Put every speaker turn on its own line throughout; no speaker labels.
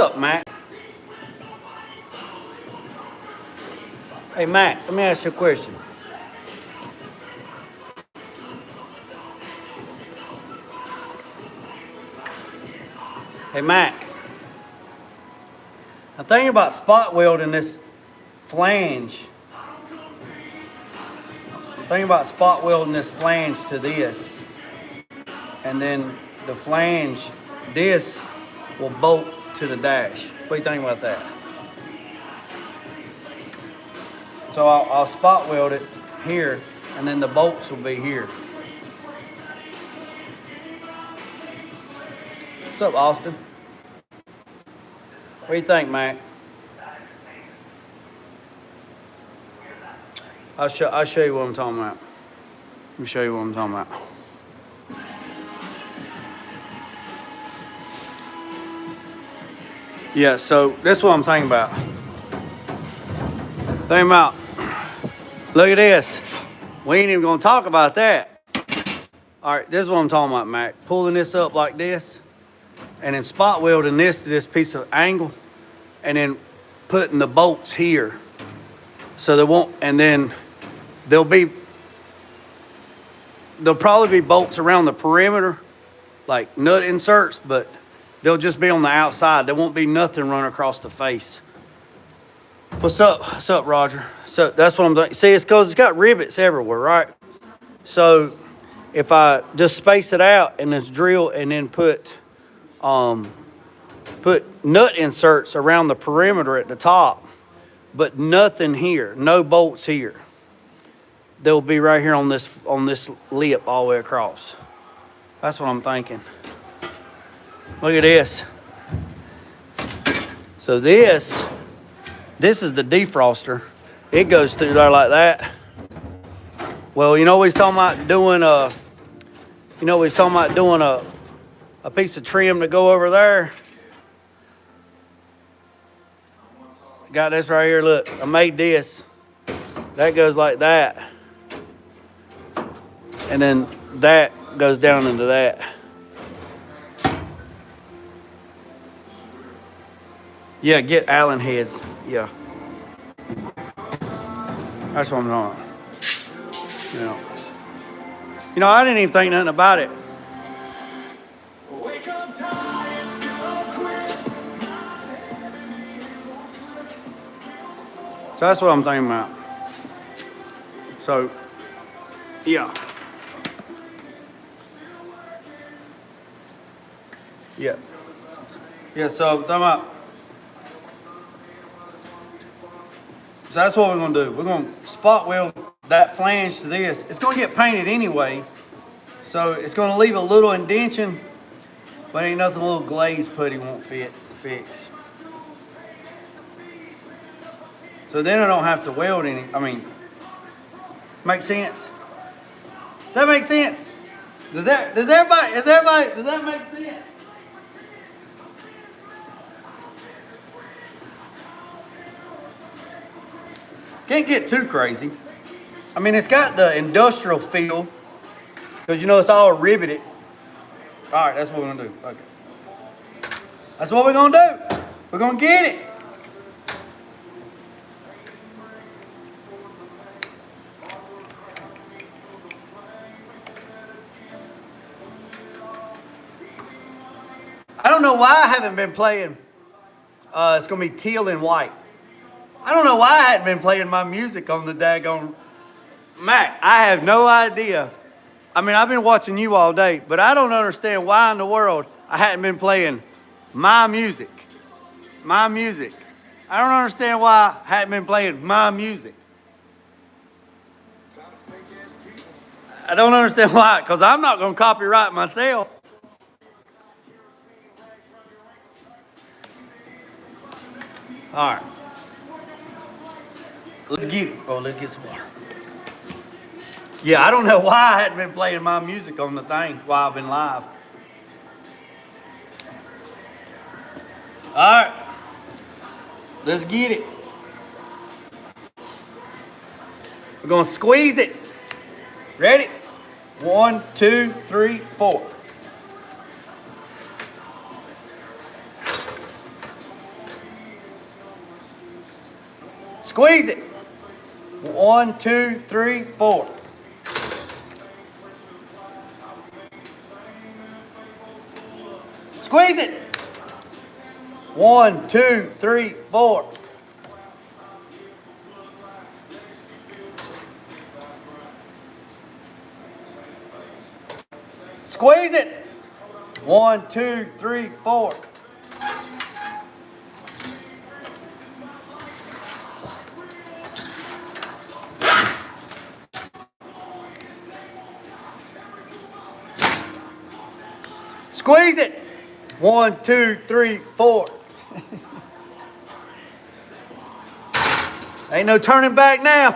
up, Mac? Hey, Mac, let me ask you a question. Hey, Mac. I'm thinking about spot welding this flange. I'm thinking about spot welding this flange to this. And then the flange, this will bolt to the dash. What do you think about that? So I'll spot weld it here, and then the bolts will be here. What's up, Austin? What do you think, Mac? I'll show you what I'm talking about. Let me show you what I'm talking about. Yeah, so this is what I'm thinking about. Look at this. We ain't even gonna talk about that. All right, this is what I'm talking about, Mac. Pulling this up like this, and then spot welding this to this piece of angle, and then putting the bolts here. So there won't, and then there'll probably be bolts around the perimeter, like nut inserts, but they'll just be on the outside. There won't be nothing run across the face. What's up? What's up, Roger? So that's what I'm doing. See, it's because it's got rivets everywhere, right? So if I just space it out and just drill and then put nut inserts around the perimeter at the top, but nothing here, no bolts here. They'll be right here on this lip all the way across. That's what I'm thinking. Look at this. So this is the defroster. It goes through there like that. Well, you know what he's talking about doing a piece of trim to go over there. Got this right here, look. I made this. That goes like that. And then that goes down into that. Yeah, get Allen heads. Yeah. That's what I'm talking about. You know, I didn't even think nothing about it. So that's what I'm thinking about. So, yeah. Yeah. Yeah, so I'm talking about. So that's what we're going to do. We're going to spot weld that flange to this. It's going to get painted anyway. So it's going to leave a little indention, but ain't nothing a little glaze putty won't fix. So then I don't have to weld any. I mean, make sense? Does that make sense? Does that make sense? Can't get too crazy. I mean, it's got the industrial feel, because you know it's all riveted. All right, that's what we're gonna do. Okay. That's what we're gonna do. We're gonna get it. I don't know why I haven't been playing. It's gonna be teal and white. I don't know why I hadn't been playing my music on the daggone Mac. I have no idea. I mean, I've been watching you all day, but I don't understand why in the world I hadn't been playing my music. My music. I don't understand why I hadn't been playing my music. I don't understand why, because I'm not going to copyright myself. All right. Let's get it. Oh, let's get some water. Yeah, I don't know why I hadn't been playing my music on the thing while I've been live. All right. Let's get it. We're going to squeeze it. Ready? 1, 2, 3, 4. Squeeze it. 1, 2, 3, 4. Squeeze it. 1, 2, 3, 4. Squeeze it. 1, 2, 3, 4. Squeeze it. 1, 2, 3, 4. Ain't no turning back now.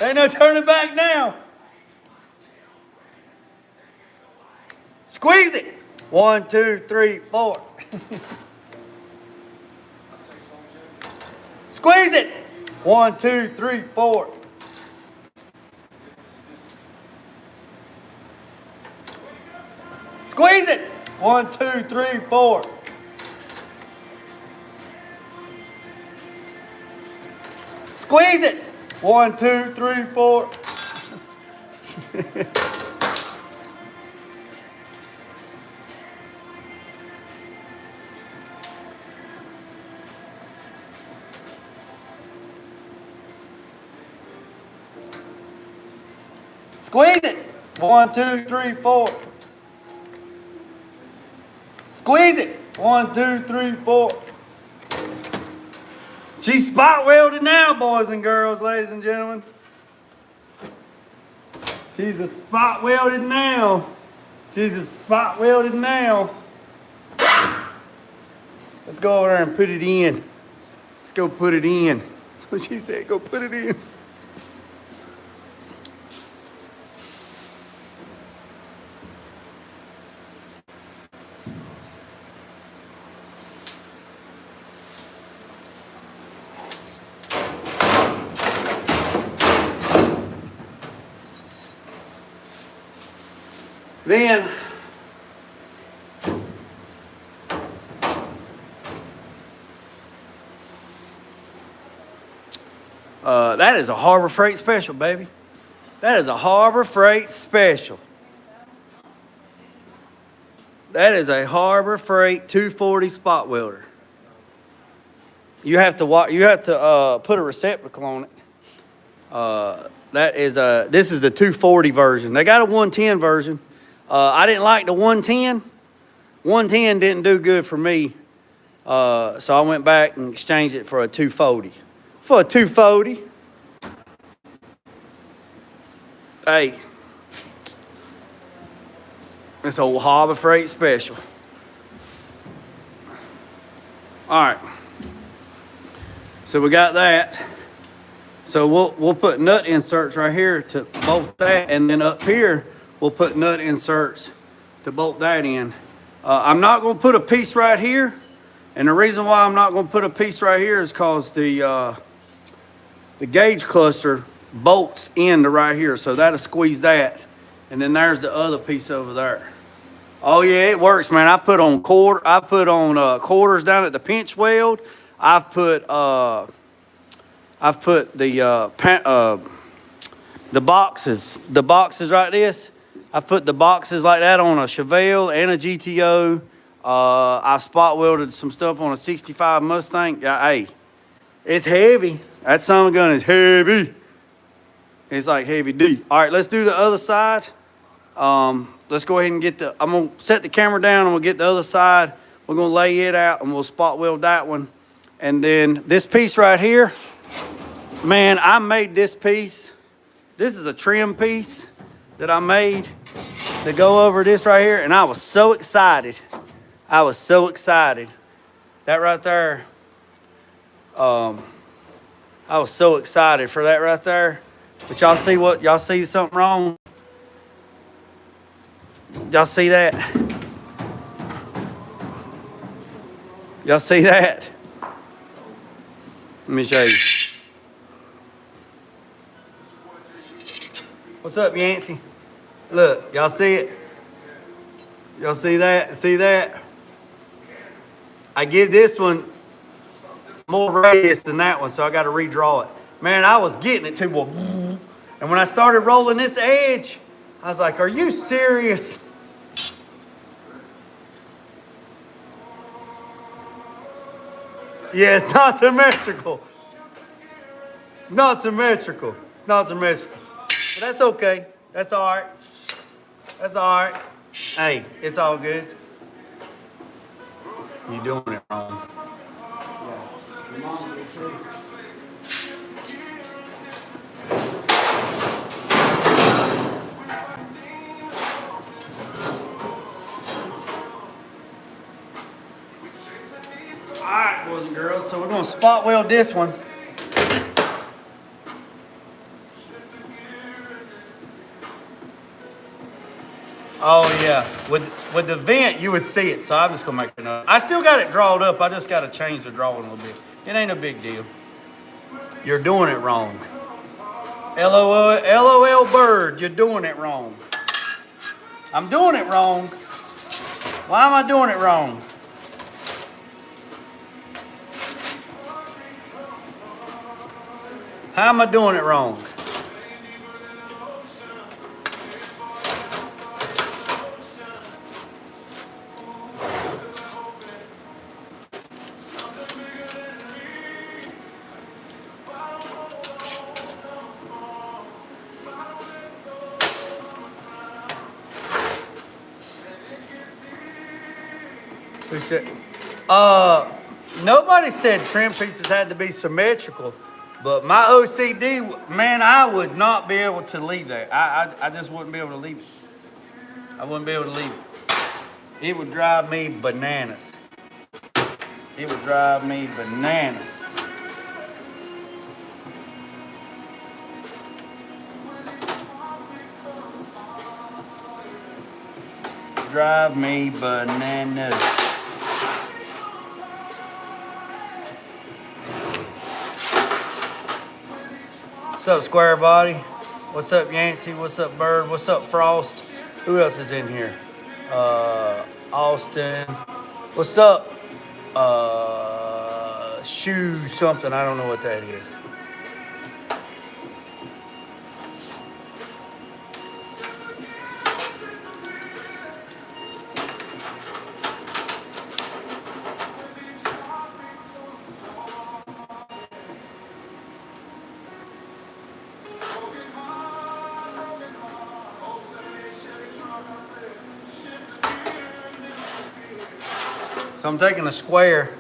Ain't no turning back now. Squeeze it. 1, 2, 3, 4. Squeeze it. 1, 2, 3, 4. Squeeze it. 1, 2, 3, 4. Squeeze it. 1, 2, 3, 4. Squeeze it. 1, 2, 3, 4. Squeeze it. 1, 2, 3, 4. She's spot welded now, boys and girls, ladies and gentlemen. She's a spot welded now. She's a spot welded now. Let's go over there and put it in. Let's go put it in. That's what she said. Go put it in. Then that is a Harbor Freight special, baby. That is a Harbor Freight special. That is a Harbor Freight 240 spot welder. You have to put a receptacle on it. This is the 240 version. They got a 110 version. I didn't like the 110. 110 didn't do good for me. So I went back and exchanged it for a 240. For a 240. Hey. It's old Harbor Freight special. All right. So we got that. So we'll put nut inserts right here to bolt that, and then up here we'll put nut inserts to bolt that in. I'm not going to put a piece right here, and the reason why I'm not going to put a piece right here is because the gauge cluster bolts into right here, so that'll squeeze that, and then there's the other piece over there. Oh yeah, it works, man. I put on quarters down at the pinch weld. I've put the boxes like this. I put the boxes like that on a Chevelle and a GTO. I spot welded some stuff on a 65 Mustang. Hey, it's heavy. That son of a gun is heavy. It's like heavy D. All right, let's do the other side. Let's go ahead and I'm gonna set the camera down and we'll get the other side. We're gonna lay it out and we'll spot weld that one. And then this piece right here, man, I made this piece. This is a trim piece that I made to go over this right here, and I was so excited. I was so excited. That right there, I was so excited for that right there. But y'all see something wrong? Y'all see that? Y'all see that? Let me show you. What's up, Yancey? Look, y'all see it? Y'all see that? See that? I give this one more radius than that one, so I got to redraw it. Man, I was getting it too. And when I started rolling this edge, I was like, are you serious? Yeah, it's not symmetrical. It's not symmetrical. It's not symmetrical. But that's okay. That's all right. That's all right. Hey, it's all good. You're doing it wrong. All right, boys and girls. So we're gonna spot weld this one. Oh yeah, with the vent you would see it, so I'm just gonna make it up. I still got it drawed up. I just got to change the drawing a little bit. It ain't a big deal. You're doing it wrong. LOL bird, you're doing it wrong. I'm doing it wrong. Why am I doing it wrong? How am I doing it wrong? Who said? Nobody said trim pieces had to be symmetrical, but my OCD, man, I would not be able to leave that. I just wouldn't be able to leave it. I wouldn't be able to leave it. It would drive me bananas. It would drive me bananas. Drive me bananas. What's up, Square Body? What's up, Yancey? What's up, Bird? What's up, Frost? Who else is in here? Austin. What's up? Shoe something. I don't know what that is. So I'm taking a square.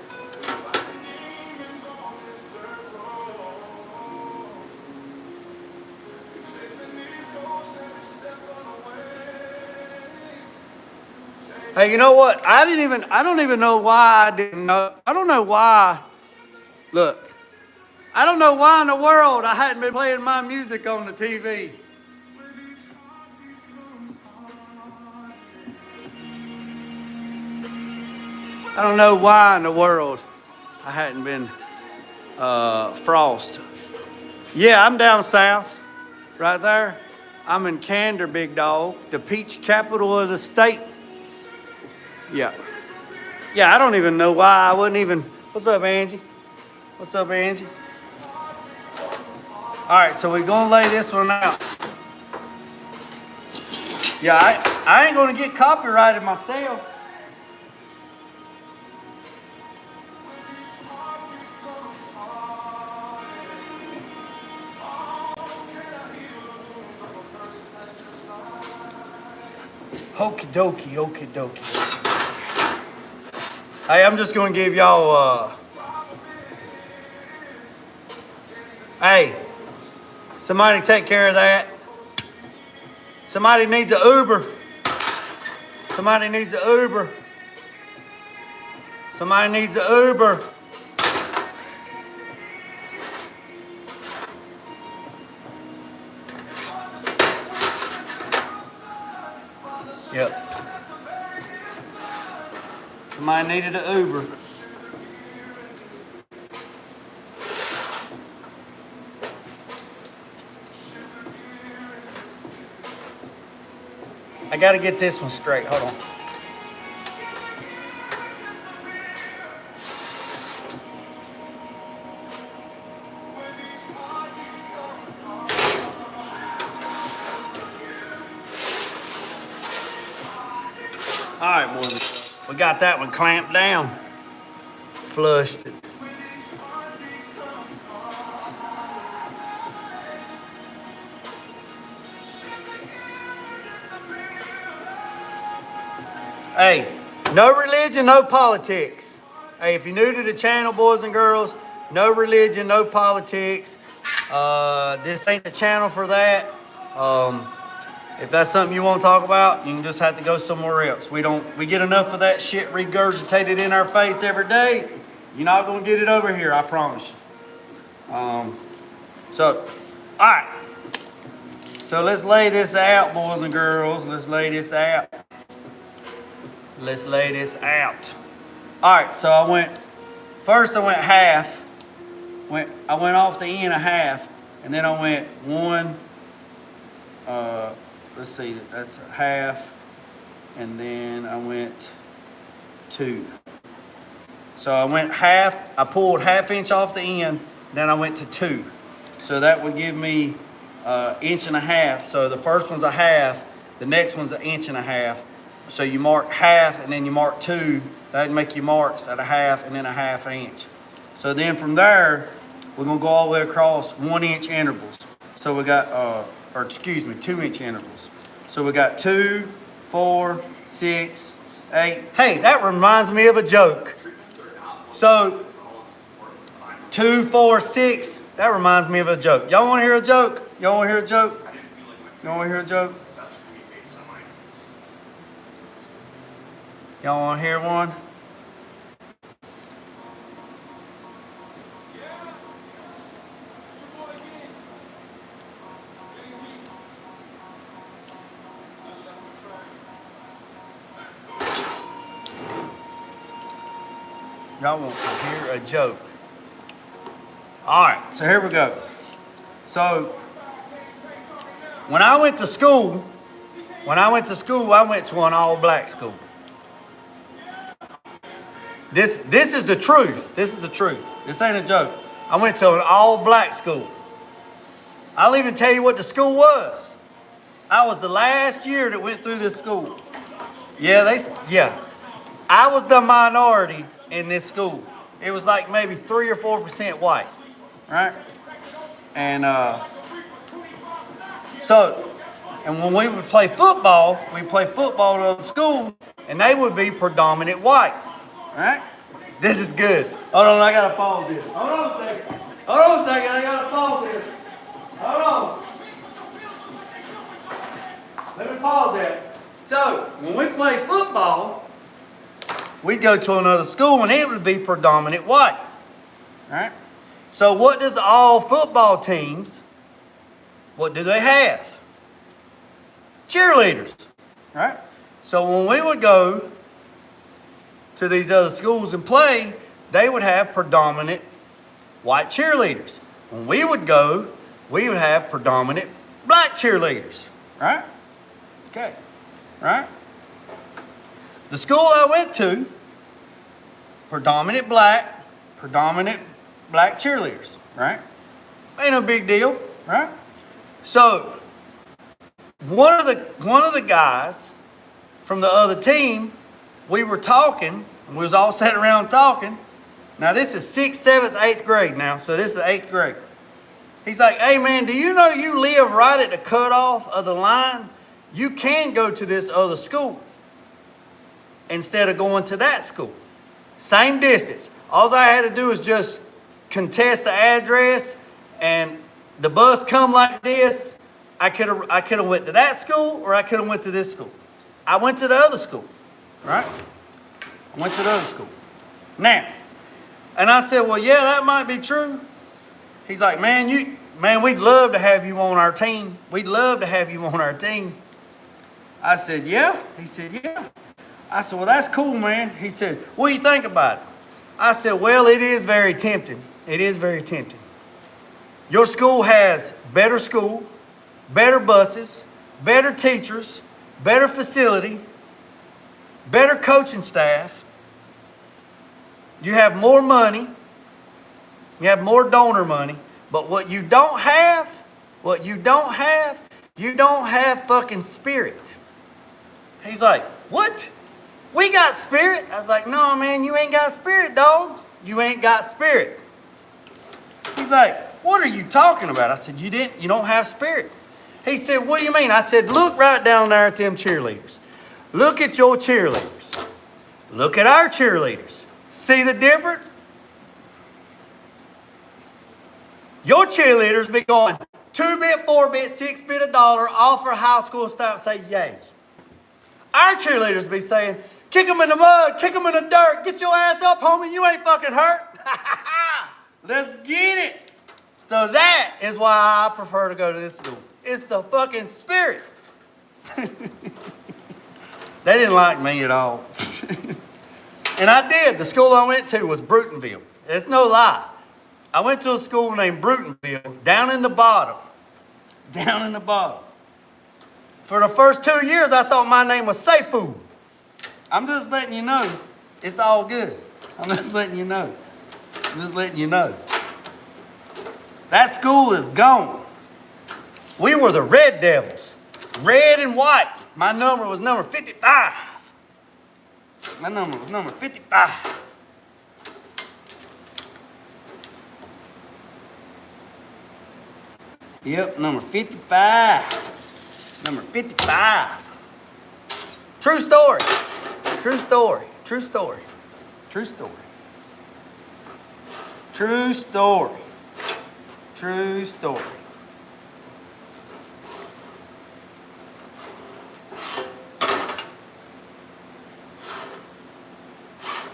Hey, you know what? I don't even know why I didn't know. I don't know why. Look, I don't know why in the world I hadn't been playing my music on the TV. I don't know why in the world I hadn't been Frost. Yeah, I'm down south, right there. I'm in Candor, big dog, the peach capital of the state. Yeah. Yeah, I don't even know why I wouldn't even. What's up, Angie? What's up, Angie? All right, so we're gonna lay this one out. Yeah, I ain't gonna get copyrighted myself. Okie dokie, okie dokie. Hey, I'm just gonna give y'all, hey, somebody take care of that. Somebody needs an Uber. Somebody needs an Uber. Somebody needs an Uber. Yep. Somebody needed an Uber. I gotta get this one straight. Hold on. All right, boys. We got that one clamped down. Flushed it. Hey, no religion, no politics. Hey, if you're new to the channel, boys and girls, no religion, no politics. This ain't the channel for that. If that's something you want to talk about, you can just have to go somewhere else. We get enough of that shit regurgitated in our face every day. You're not gonna get it over here, I promise you. So, all right. So let's lay this out, boys and girls. Let's lay this out. Let's lay this out. All right, so I went half. I went off the end of half, and then I went one. Let's see, that's a half, and then I went 2. So I went half. I pulled ½ inch off the end, then I went to 2. So that would give me 1.5 inches. So the first one's a half, the next one's 1.5 inches. So you mark half and then you mark 2. That'd make your marks at a half and then a ½ inch. So then from there, we're gonna go all the way across 1 inch intervals. So we got, 2 inch intervals. So we got 2, 4, 6, 8. Hey, that reminds me of a joke. So 2, 4, 6, that reminds me of a joke. Y'all wanna hear a joke? Y'all wanna hear a joke? Y'all wanna hear a joke? Y'all wanna hear one? Y'all want to hear a joke. All right, so here we go. So when I went to school, I went to an all-black school. This is the truth. This is the truth. This ain't a joke. I went to an all-black school. I'll even tell you what the school was. I was the last year that went through this school. Yeah. I was the minority in this school. It was like maybe 3 or 4% white, right? And and when we would play football, we'd play football to other schools, and they would be predominant white, right? This is good. Hold on, I gotta pause this. Hold on a second, I gotta pause this. Hold on. Let me pause that. So, when we play football, we'd go to another school and it would be predominant white, right? So what does all football teams, what do they have? Cheerleaders, right? So when we would go to these other schools and play, they would have predominant white cheerleaders. When we would go, we would have predominant black cheerleaders, right? Okay, right? The school I went to, predominant black cheerleaders, right? Ain't no big deal, right? So one of the guys from the other team, we were talking, and we was all sat around talking. Now this is 6th, 7th, 8th grade now, so this is 8th grade. He's like, hey man, do you know you live right at the cutoff of the line? You can go to this other school instead of going to that school. Same distance. All I had to do is just contest the address, and the bus come like this. I could have went to that school, or I could have went to this school. I went to the other school, right? I went to the other school. Now, and I said, well, yeah, that might be true. He's like, man, we'd love to have you on our team. We'd love to have you on our team. I said, yeah. He said, yeah. I said, well, that's cool, man. He said, what do you think about it? I said, well, it is very tempting. It is very tempting. Your school has better school, better buses, better teachers, better facility, better coaching staff. You have more money. You have more donor money. But what you don't have, you don't have fucking spirit. He's like, what? We got spirit. I was like, no, man, you ain't got spirit, dog. You ain't got spirit. He's like, what are you talking about? I said, you don't have spirit. He said, what do you mean? I said, look right down there at them cheerleaders. Look at your cheerleaders. Look at our cheerleaders. See the difference? Your cheerleaders be going 2-bit, 4-bit, 6-bit a dollar, offer high school stuff, say yay. Our cheerleaders be saying, kick them in the mud, kick them in the dirt, get your ass up, homie, you ain't fucking hurt. Let's get it. So that is why I prefer to go to this school. It's the fucking spirit. They didn't like me at all. And I did. The school I went to was Brutonville. It's no lie. I went to a school named Brutonville, down in the bottom. Down in the bottom. For the first 2 years, I thought my name was Seifu. I'm just letting you know. It's all good. I'm just letting you know. I'm just letting you know. That school is gone. We were the Red Devils. Red and white. My number was number 55. My number was number 55. Yep, number 55. Number 55. True story. True story. True story. True story. True story. True story.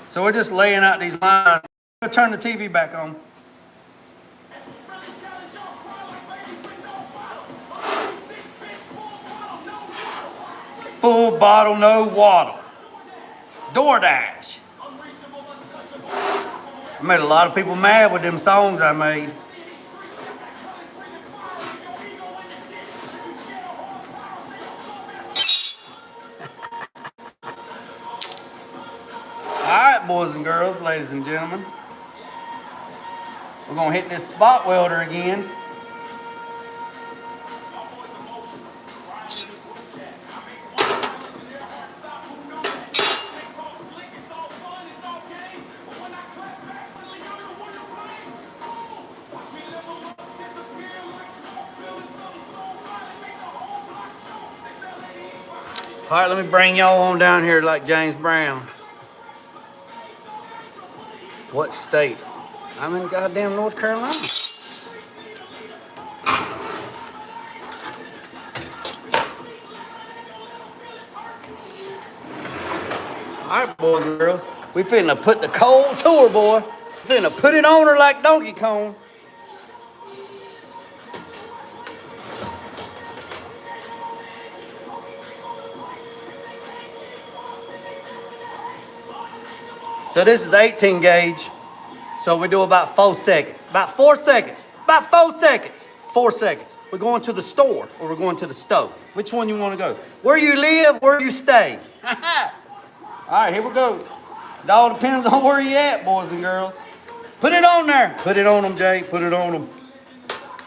So we're just laying out these lines. I'll turn the TV back on. Full bottle, no water. DoorDash. I made a lot of people mad with them songs I made. Alright, boys and girls, ladies and gentlemen. We're going to hit this spot welder again. All right, let me bring y'all on down here like James Brown. What state? I'm in goddamn North Carolina. All right, boys and girls. We finna put the cold to her, boy. Finna put it on her like Donkey Kong. So this is 18 gauge. So we do about 4 seconds. About 4 seconds. About 4 seconds. 4 seconds. We're going to the store or we're going to the stove. Which one you want to go? Where you live, where you stay. All right, here we go. It all depends on where you at, boys and girls. Put it on there. Put it on them, Jay. Put it on them.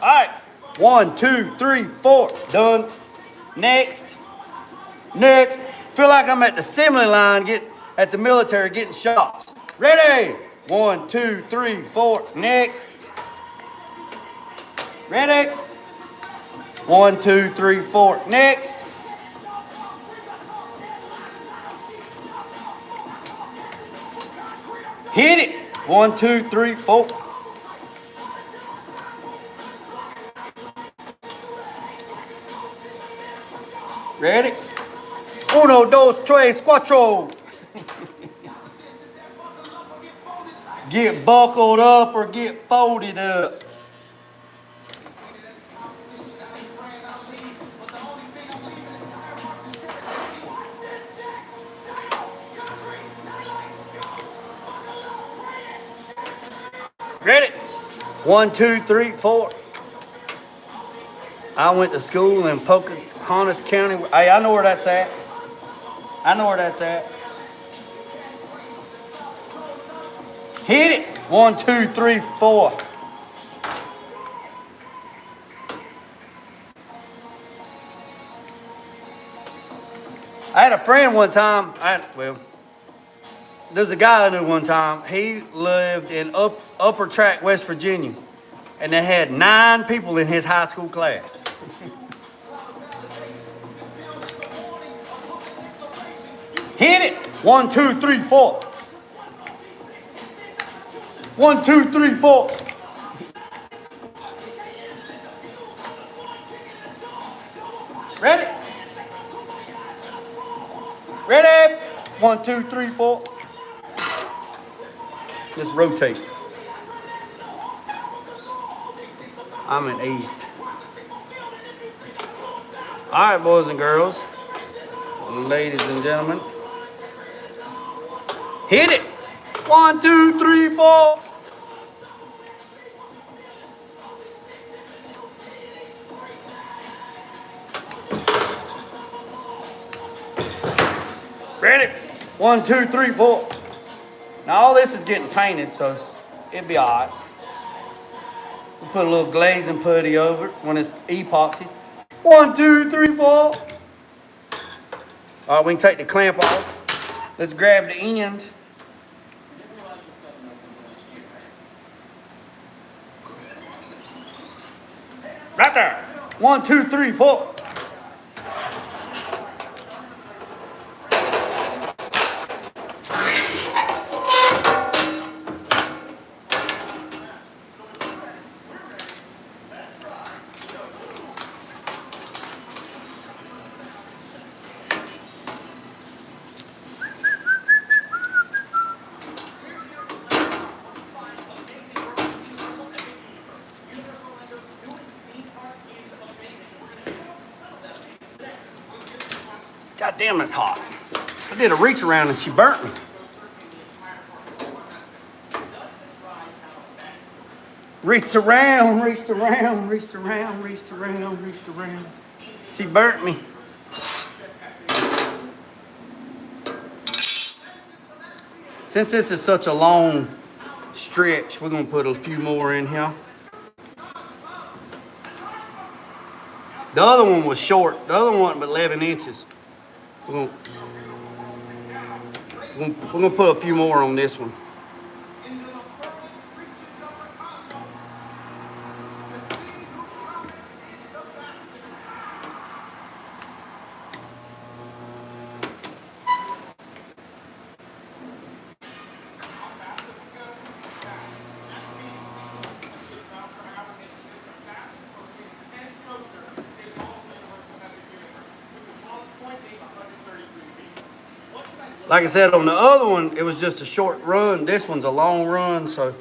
All right. 1, 2, 3, 4. Done. Next. Next. Feel like I'm at the assembly line at the military getting shots. Ready? 1, 2, 3, 4. Next. Ready? 1, 2, 3, 4. Next. Hit it. 1, 2, 3, 4. Ready? 1, 2, 3, 4. Get buckled up or get folded up. Ready? 1, 2, 3, 4. I went to school in Pocahontas County. Hey, I know where that's at. I know where that's at. Hit it. 1, 2, 3, 4. I had a friend one time. There's a guy I knew one time. He lived in Upper Track, West Virginia, and they had 9 people in his high school class. Hit it. 1, 2, 3, 4. 1, 2, 3, 4. Ready? Ready? 1, 2, 3, 4. Just rotate. I'm in East. All right, boys and girls, ladies and gentlemen. Hit it. 1, 2, 3, 4. Ready? 1, 2, 3, 4. Now all this is getting painted, so it'll be all right. We'll put a little glazing putty over it when it's epoxy. 1, 2, 3, 4. All right, we can take the clamp off. Let's grab the end. Right there. 1, 2, 3, 4. God damn, that's hot. I did a reach around and she burnt me. Reached around, reached around, reached around, reached around, reached around. She burnt me. Since this is such a long stretch, we're gonna put a few more in here. The other one was short. The other one was 11 inches. We're gonna put a few more on this one. Like I said, on the other one, it was just a short run. This one's a long run, so.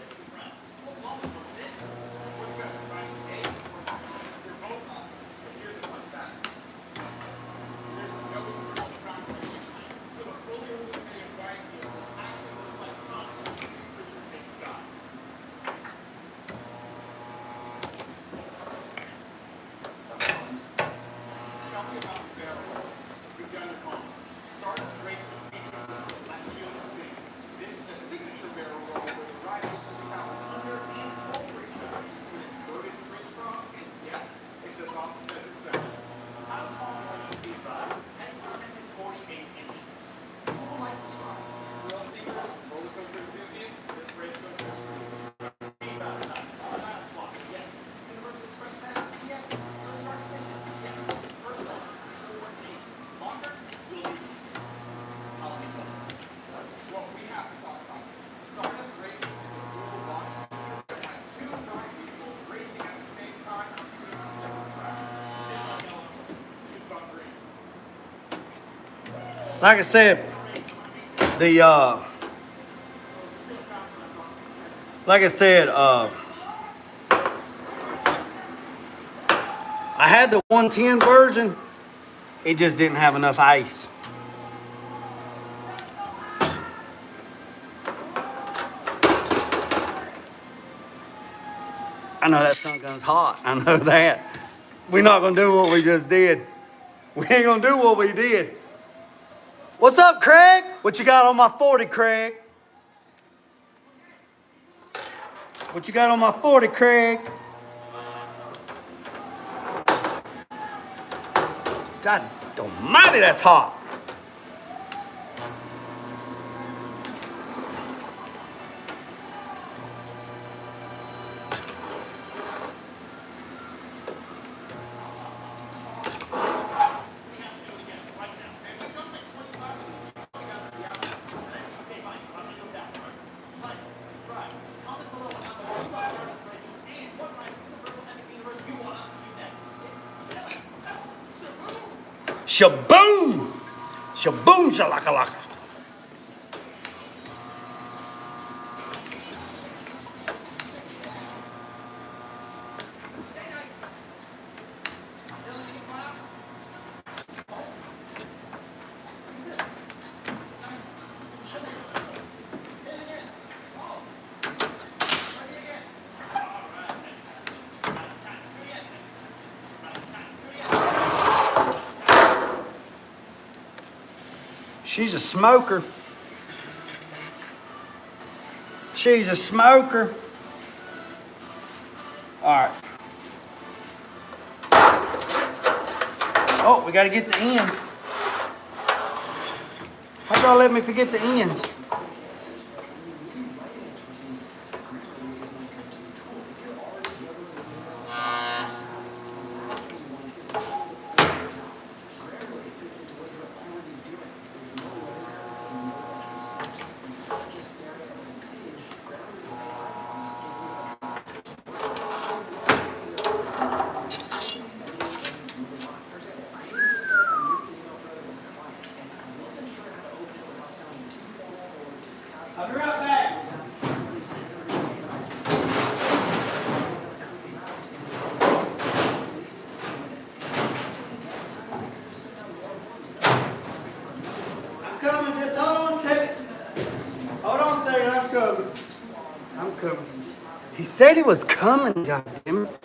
Like I said, I had the 110 version. It just didn't have enough ice. I know that sun gun's hot. I know that. We're not gonna do what we just did. We ain't gonna do what we did. What's up, Craig? What you got on my 40, Craig? What you got on my 40, Craig? God almighty, that's hot. Shaboom! Shaboom shalakalaka. She's a smoker. She's a smoker. All right. Oh, we got to get the end. How y'all let me forget the end? I'll be right back. I'm coming, just hold on a second. Hold on a second, I'm coming. I'm coming. He said he was coming, goddammit.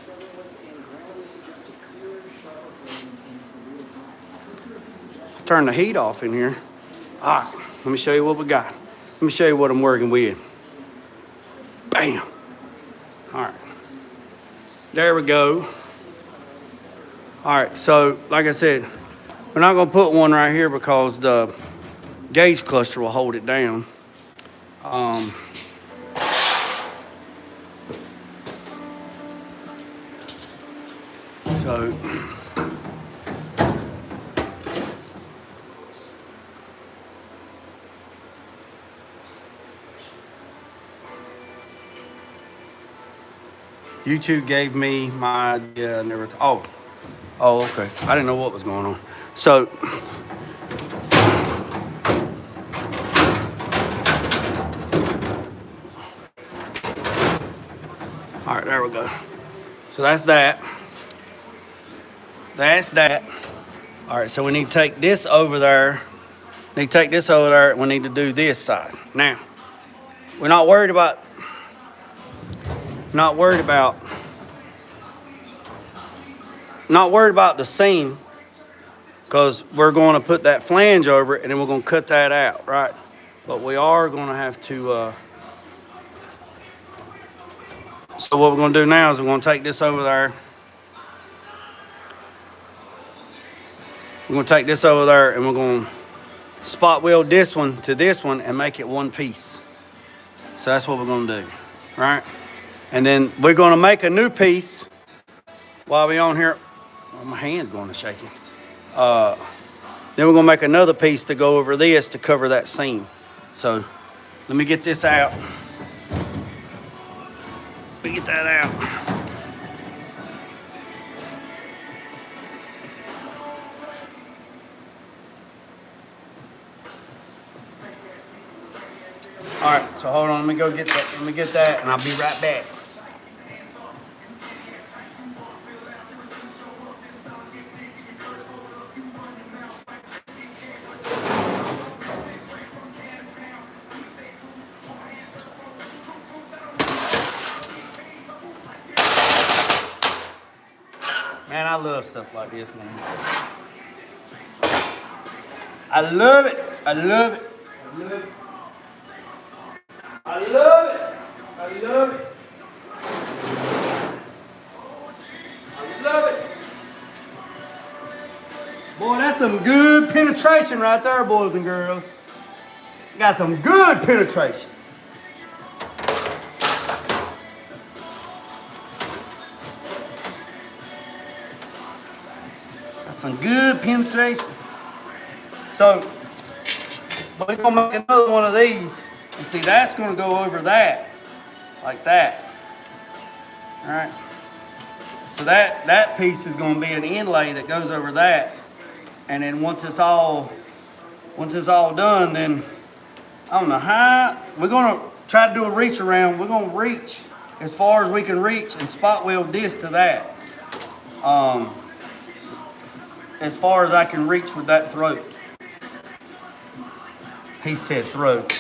Turn the heat off in here. All right, let me show you what we got. Let me show you what I'm working with. Bam. All right. There we go. All right, so like I said, we're not gonna put one right here because the gauge cluster will hold it down. So YouTube gave me my idea and everything. Oh, okay. I didn't know what was going on. So, all right, there we go. So that's that. That's that. All right, so we need to take this over there. We need to take this over there, and we need to do this side. Now, we're not worried about the seam, because we're going to put that flange over it and then we're going to cut that out, right? But we are going to have to, so what we're going to do now is we're going to take this over there. We're going to take this over there and we're going to spot weld this one to this one and make it one piece. So that's what we're going to do, right? And then we're going to make a new piece while we're on here. Oh, my hand's going to shaking. Then we're going to make another piece to go over this to cover that seam. So let me get this out. Let me get that out. All right, so hold on, let me go get that. Let me get that, and I'll be right back. Man, I love stuff like this, man. I love it. I love it. I love it. I love it. I love it. I love it. Boy, that's some good penetration right there, boys and girls. Got some good penetration. Got some good penetration. So, we're going to make another one of these. And see, that's going to go over that, like that. All right. So that piece is going to be an inlay that goes over that. And then once it's all done, then I don't know how we're gonna try to do a reach around. We're gonna reach as far as we can reach and spot weld this to that. As far as I can reach with that throat. He said throat.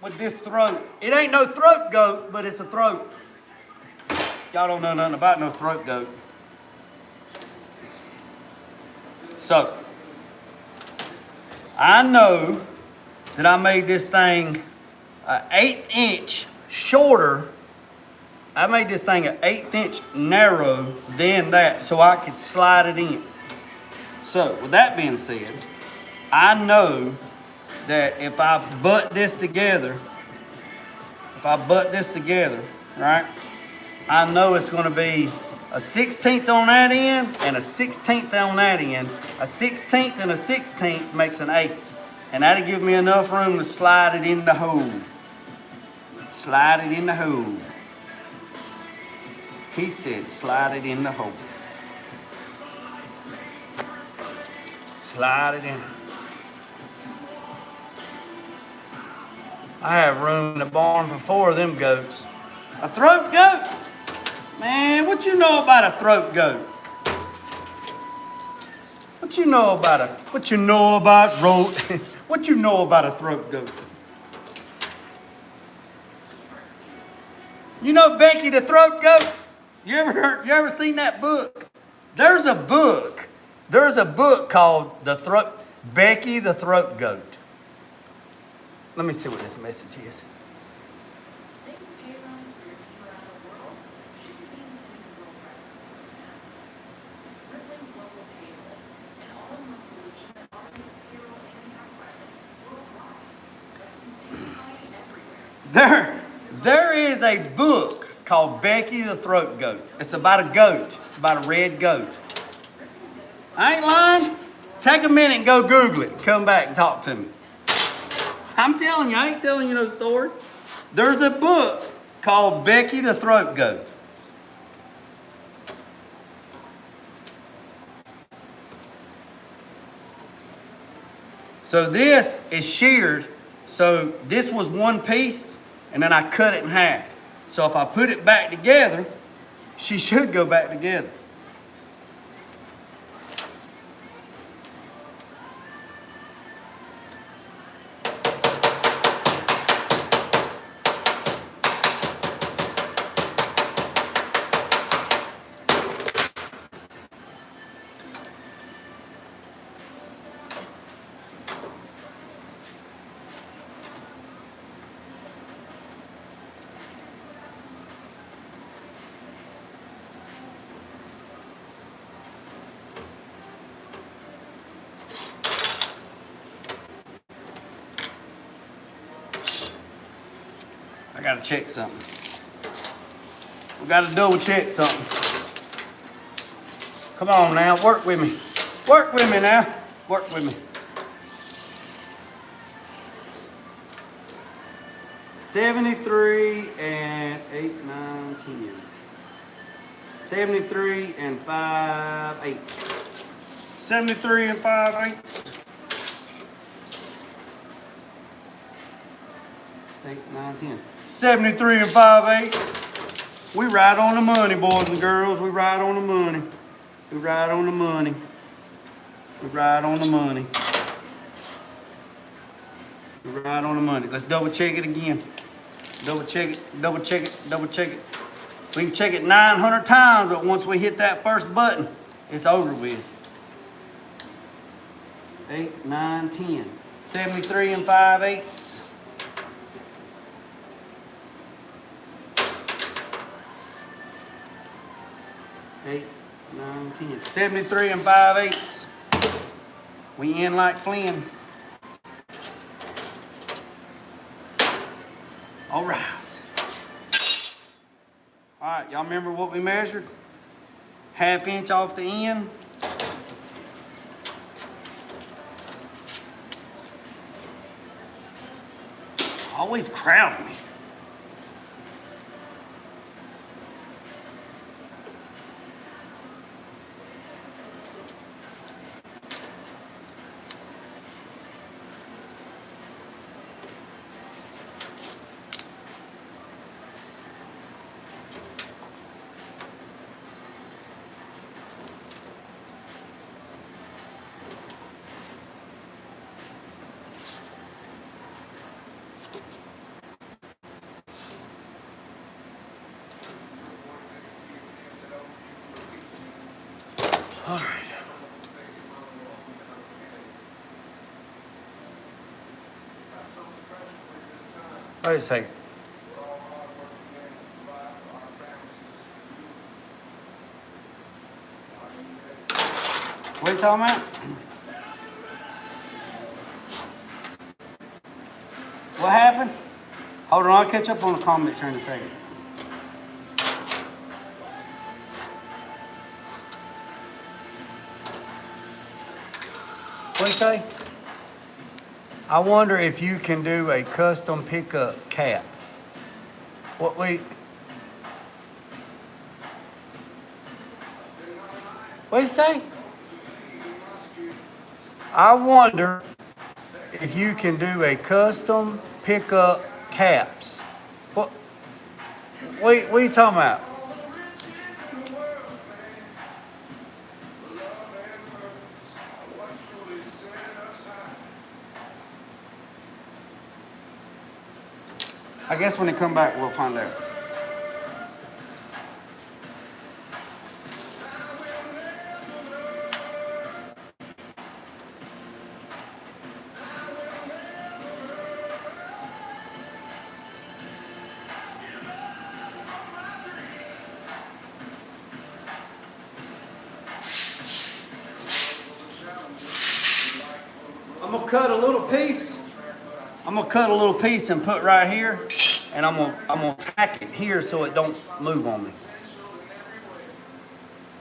With this throat. It ain't no throat goat, but it's a throat. Y'all don't know nothing about no throat goat. So, I know that I made this thing an 1/8 inch shorter. I made this thing an 1/8 inch narrow than that so I could slide it in. So, with that being said, I know that if I butt this together, right, I know it's going to be a 1/16 on that end and a 1/16 on that end. A 1/16 and a 1/16 makes an 1/8. And that'll give me enough room to slide it in the hole. Slide it in the hole. He said slide it in the hole. Slide it in. I have room in the barn for 4 of them goats. A throat goat? Man, what you know about a throat goat? What you know about a throat goat? You know Becky the throat goat? You ever seen that book? There's a book called Becky the Throat Goat. Let me see what this message is. There is a book called Becky the Throat Goat. It's about a goat. It's about a red goat. I ain't lying. Take a minute and go Google it. Come back and talk to me. I'm telling you, I ain't telling you no story. There's a book called Becky the Throat Goat. So this is sheared. So this was one piece, and then I cut it in half. So if I put it back together, she should go back together. I gotta check something. We gotta double check something. Come on now, work with me. Work with me now. Work with me. 73 and 8, 9, 10. 73 and 5/8. 73 and 5/8. 8, 9, 10. 73 and 5/8. We right on the money, boys and girls. We right on the money. We right on the money. We right on the money. We right on the money. Let's double check it again. Double check it, double check it, double check it. We can check it 900 times, but once we hit that first button, it's over with. 8, 9, 10. 73 and 5/8. 8, 9, 10. 73 and 5/8. We in like Flynn. All right. All right, y'all remember what we measured? 1/2 inch off the end. Always crowding me. All right. Wait a second. What are you talking about? What happened? Hold on, I'll catch up on the comments here in a second. What do you say? I wonder if you can do a custom pickup cap. What do you say? I wonder if you can do a custom pickup caps. What are you talking about? I guess when they come back, we'll find out. I'm gonna cut a little piece. I'm gonna cut a little piece and put right here, and I'm gonna tack it here so it don't move on me.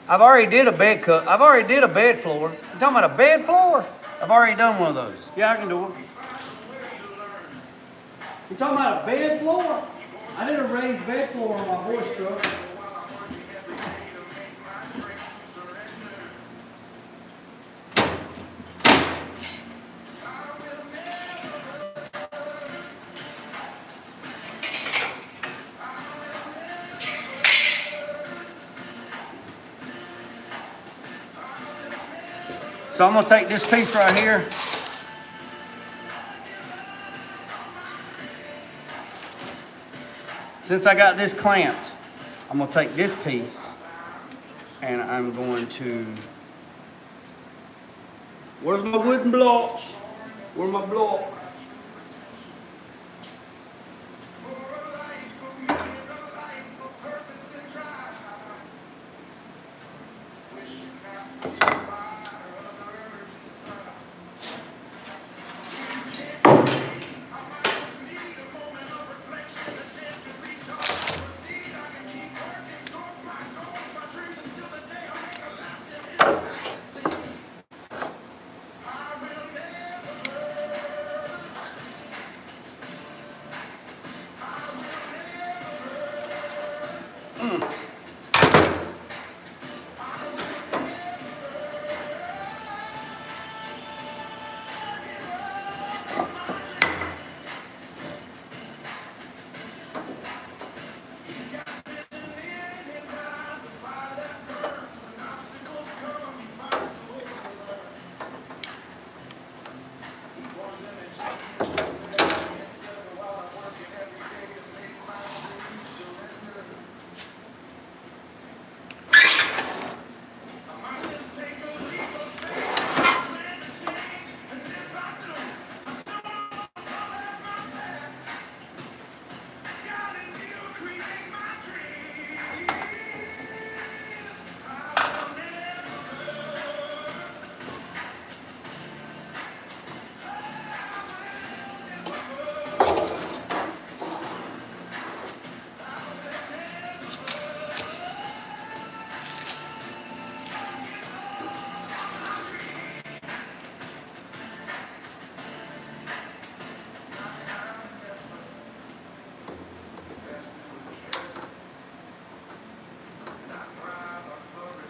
I've already did a bed cut. I've already did a bed floor. You talking about a bed floor? I've already done one of those. Yeah, I can do it. You talking about a bed floor? I did a raised bed floor on my horse truck. So I'm gonna take this piece right here. Since I got this clamped, I'm gonna take this piece and I'm going to, where's my wooden blocks? Where's my block?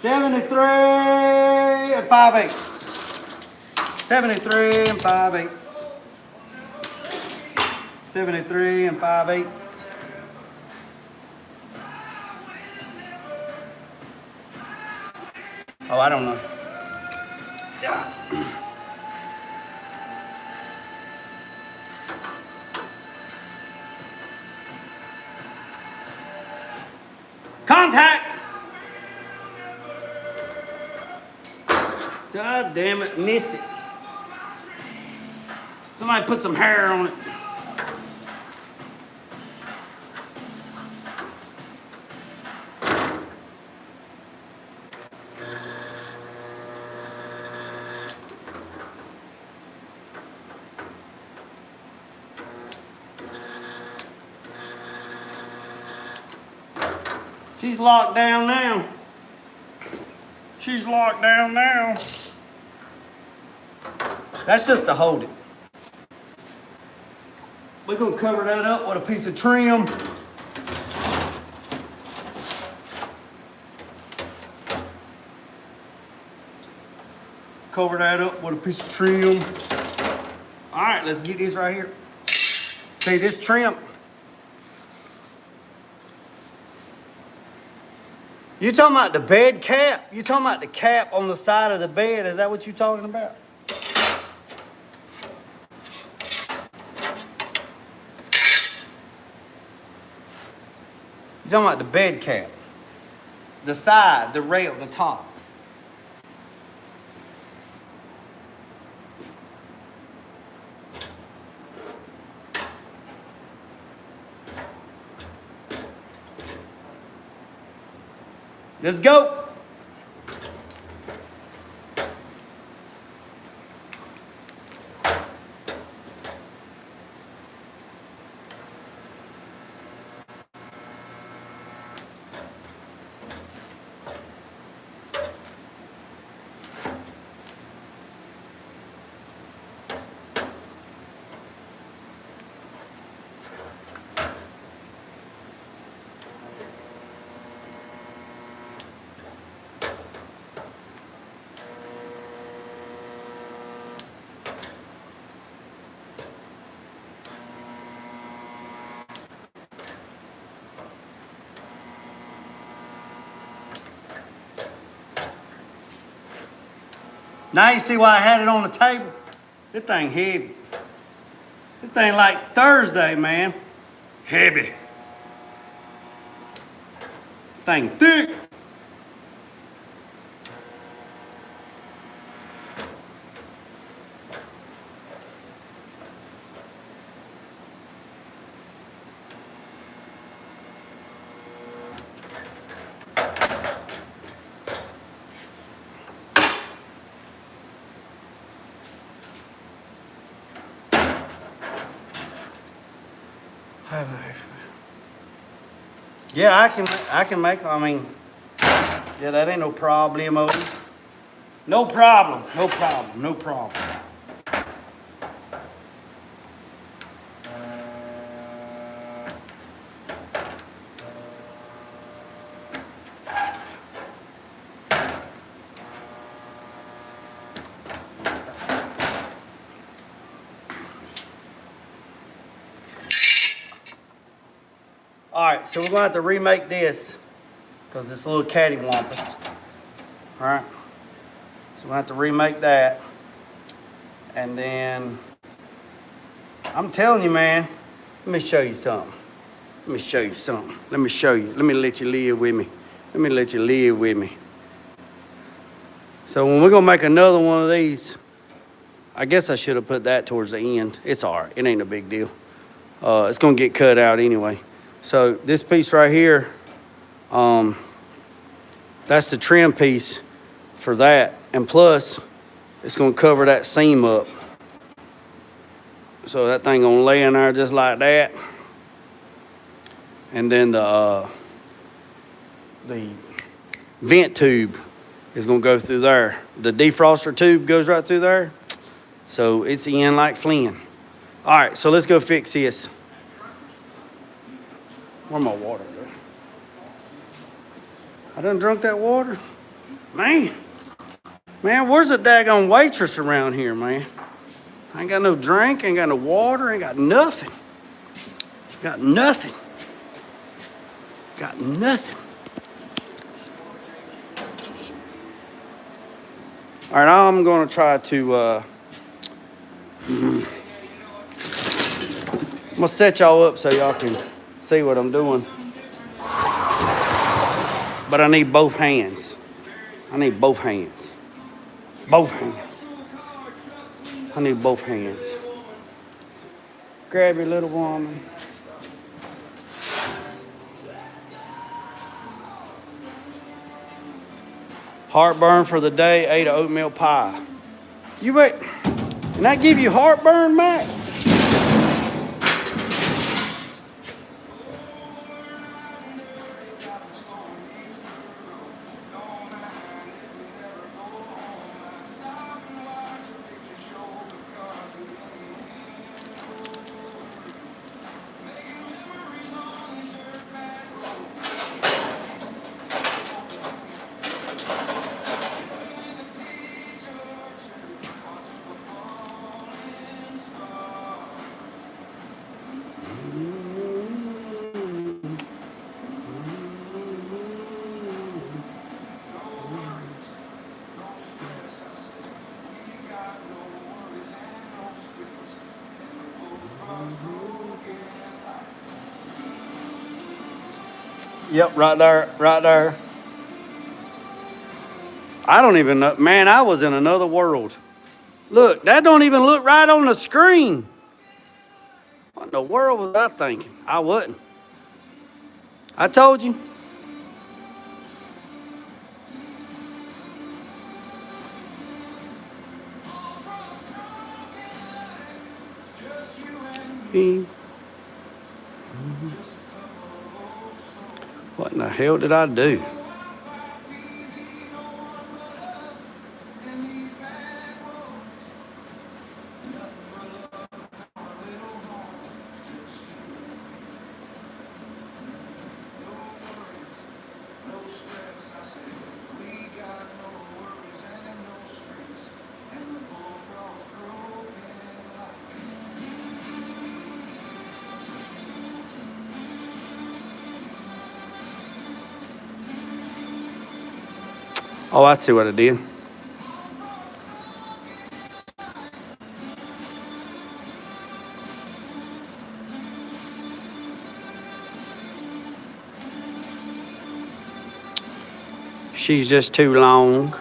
$73 and 5/8. $73 and 5/8. $73 and 5/8. Oh, I don't know. Yeah. Contact. God damn it, missed it. Somebody put some hair on it. She's locked down now. She's locked down now. That's just to hold it. We're gonna cover that up with a piece of trim. Cover that up with a piece of trim. All right, let's get this right here. See this trim? You talking about the bed cap? You talking about the cap on the side of the bed? Is that what you talking about? You talking about the bed cap? The side, the rail, the top. Let's go. Now you see why I had it on the table? This thing heavy. This thing like Thursday, man. Heavy. Thing thick. Yeah, I can make, I mean, yeah, that ain't no problem. No problem, no problem, no problem. All right, so we're gonna have to remake this because it's a little cattywampus. All right, so we're gonna have to remake that. And then, I'm telling you, man, let me show you something. Let me show you something. Let me show you. Let me let you live with me. Let me let you live with me. So when we're gonna make another one of these, I guess I should have put that towards the end. It's all right, it ain't a big deal. It's gonna get cut out anyway. So this piece right here, that's the trim piece for that. And plus, it's gonna cover that seam up. So that thing gonna lay in there just like that. And then the vent tube is gonna go through there. The defroster tube goes right through there. So it's in like Flynn. All right, so let's go fix this. Where's my water, bro? I done drunk that water? Man, where's the daggone waitress around here, man? I ain't got no drink, ain't got no water, ain't got nothing. Got nothing. Got nothing. All right, I'm gonna try to, I'm gonna set y'all up so y'all can see what I'm doing. But I need both hands. I need both hands. Both hands. I need both hands. Grab your little woman. Heartburn for the day, ate an oatmeal pie. You wait. And that give you heartburn, Mac? Yep, right there, right there. I don't even know. Man, I was in another world. Look, that don't even look right on the screen. What in the world was I thinking? I wasn't. I told you. What in the hell did I do? Oh, I see what I did. She's just too long.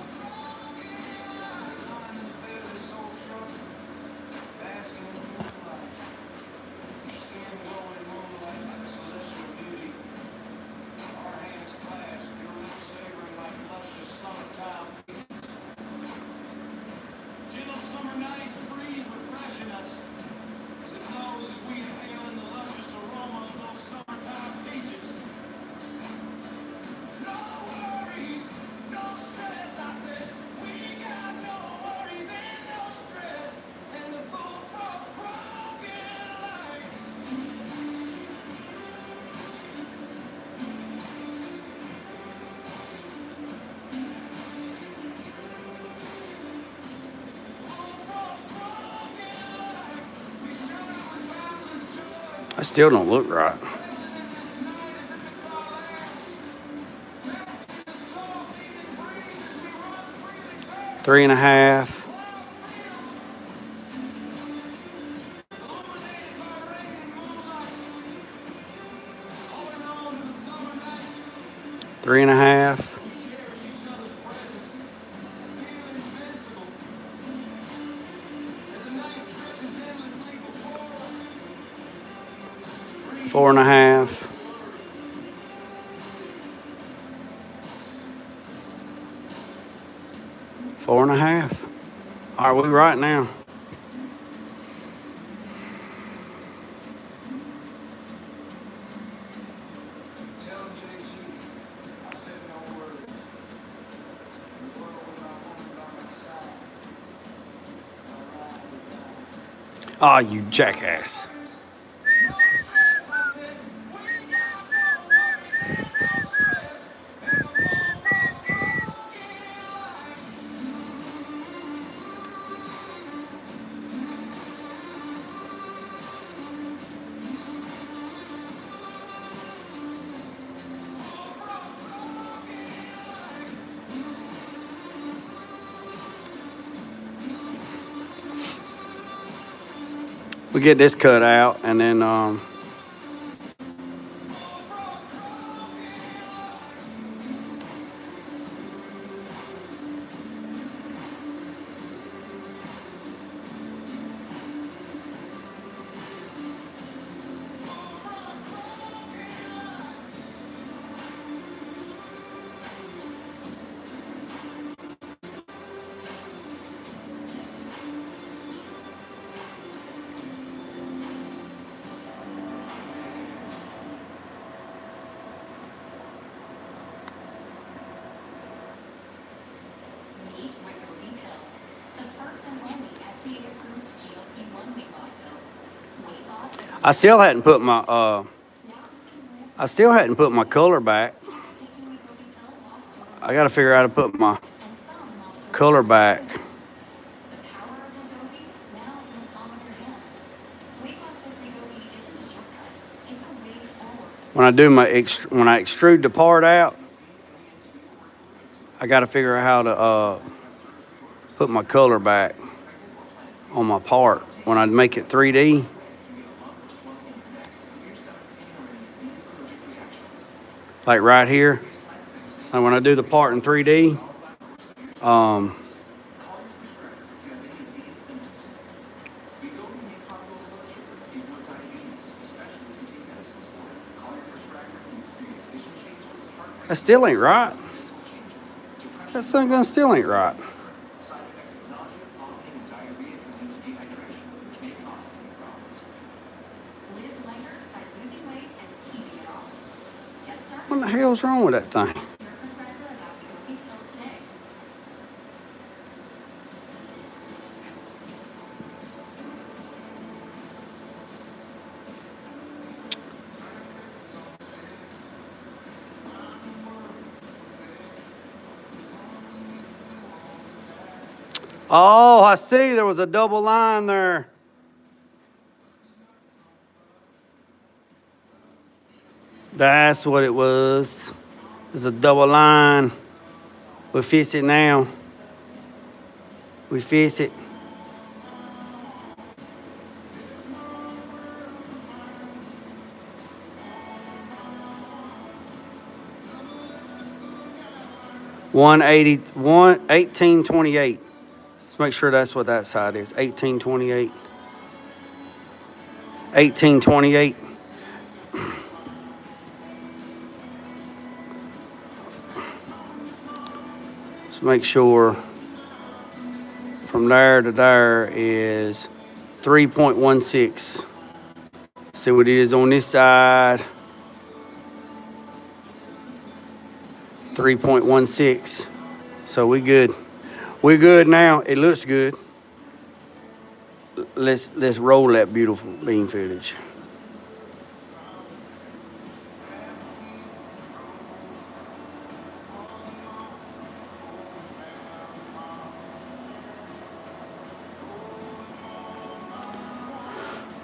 I still don't look right. Three and a half. Three and a half. Four and a half. Four and a half. Are we right now? Ah, you jackass. We get this cut out and then I still hadn't put my color back. I got to figure out how to put my color back. When I do when I extrude the part out, I got to figure out how to put my color back on my part when I make it 3D. Like right here, and when I do the part in 3D, that still ain't right. That sun gun still ain't right. What the hell's wrong with that thing? Oh, I see. There was a double line there. That's what it was. There's a double line. We fix it now. We fix it. $181, $18.28. Let's make sure that's what that side is. $18.28. $18.28. Let's make sure from there to there is 3.16. See what it is on this side. 3.16. So we good. We're good now. It looks good. Let's roll that beautiful beam footage.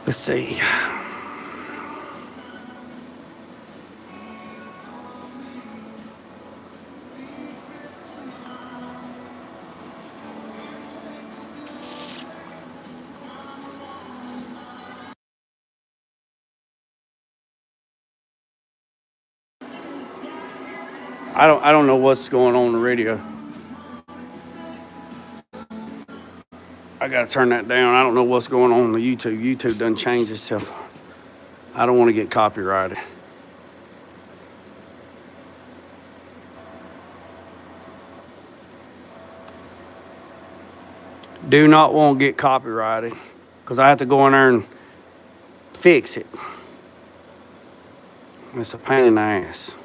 Let's see. I don't know what's going on the radio. I gotta turn that down. I don't know what's going on the YouTube. YouTube doesn't change itself. I don't want to get copyrighted. Do not want to get copyrighted because I have to go in there and fix it. It's a pain in the ass.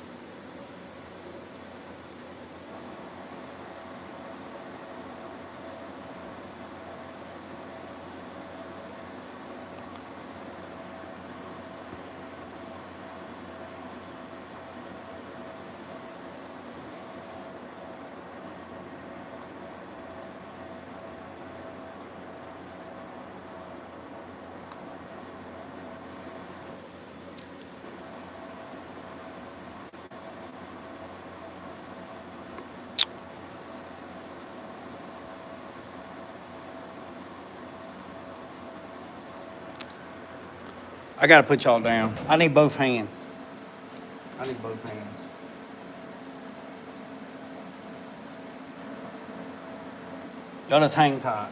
I gotta put y'all down. I need both hands. I need both hands. Y'all just hang tight.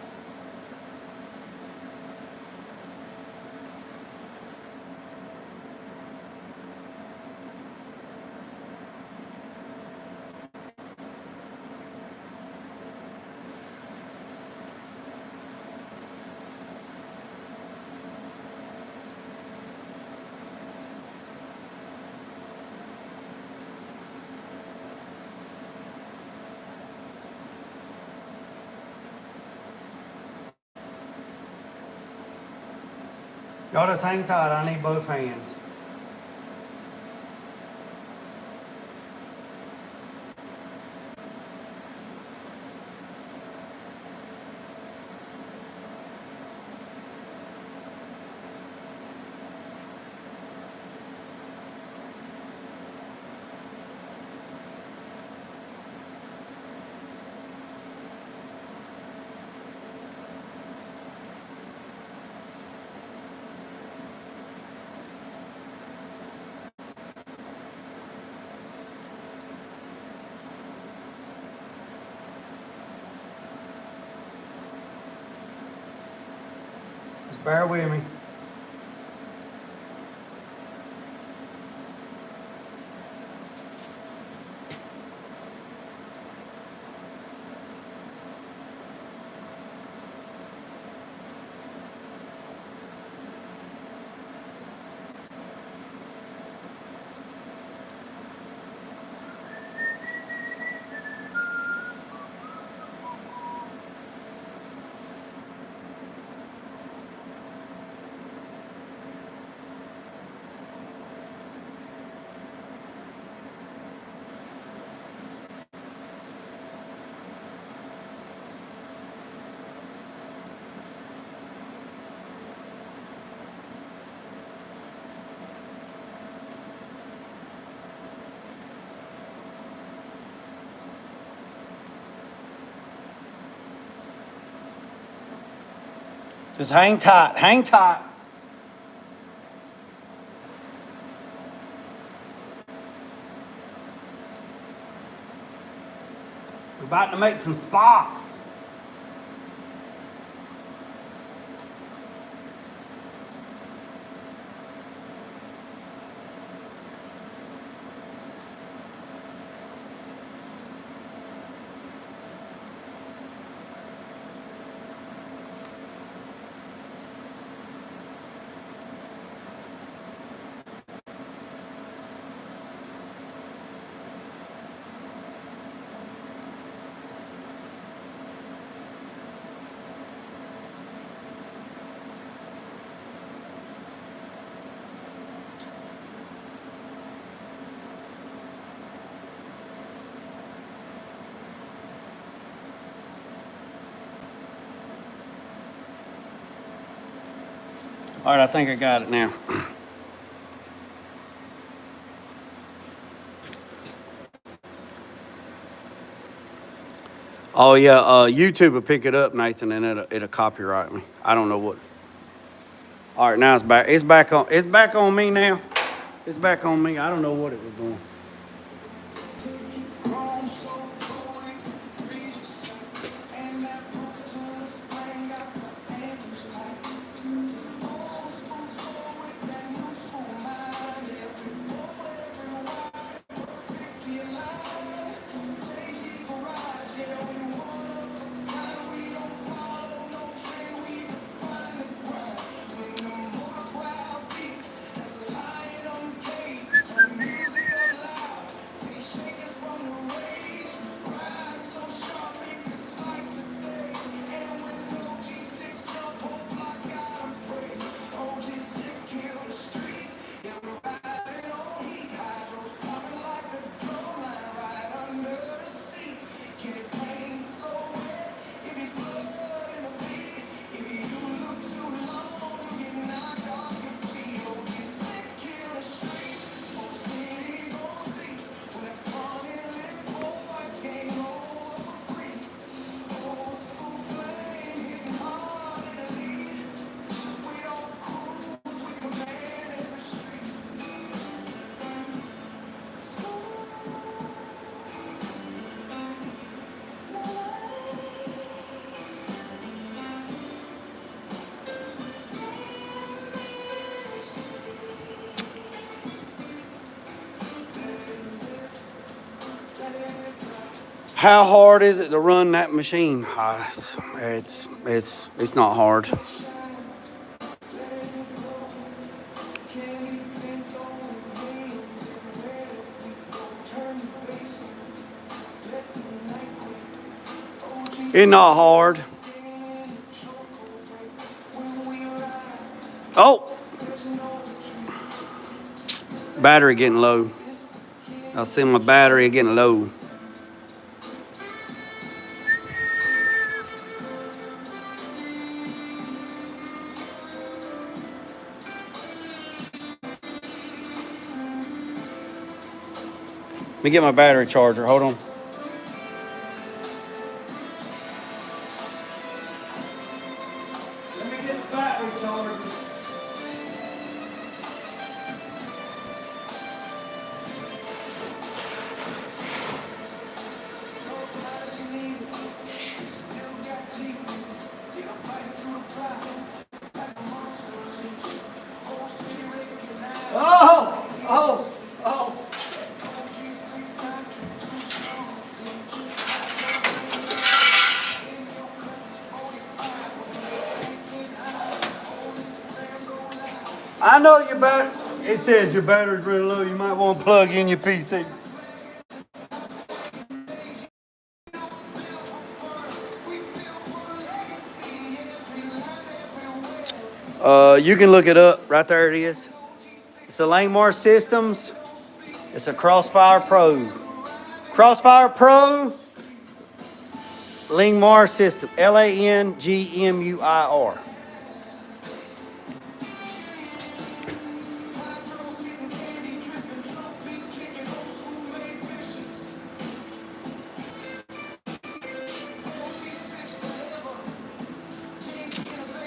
Y'all just hang tight. I need both hands. Just bear with me. Just hang tight. Hang tight. We're about to make some sparks. All right, I think I got it now. Oh yeah, YouTube will pick it up, Nathan, and it'll copyright me. I don't know what. All right, now it's back. It's back on. It's back on me now. It's back on me. I don't know what it was doing. How hard is it to run that machine? It's not hard. It's not hard. Oh, Battery getting low. I see my battery getting low. Let me get my battery charger. Hold on. Let me get the battery charger. Oh, oh, oh. I know your battery. It says your battery's really low. You might want to plug in your PC. You can look it up. Right there it is. It's a Langmore Systems. It's a Crossfire Pro. Crossfire Pro. Langmore System. Langmur.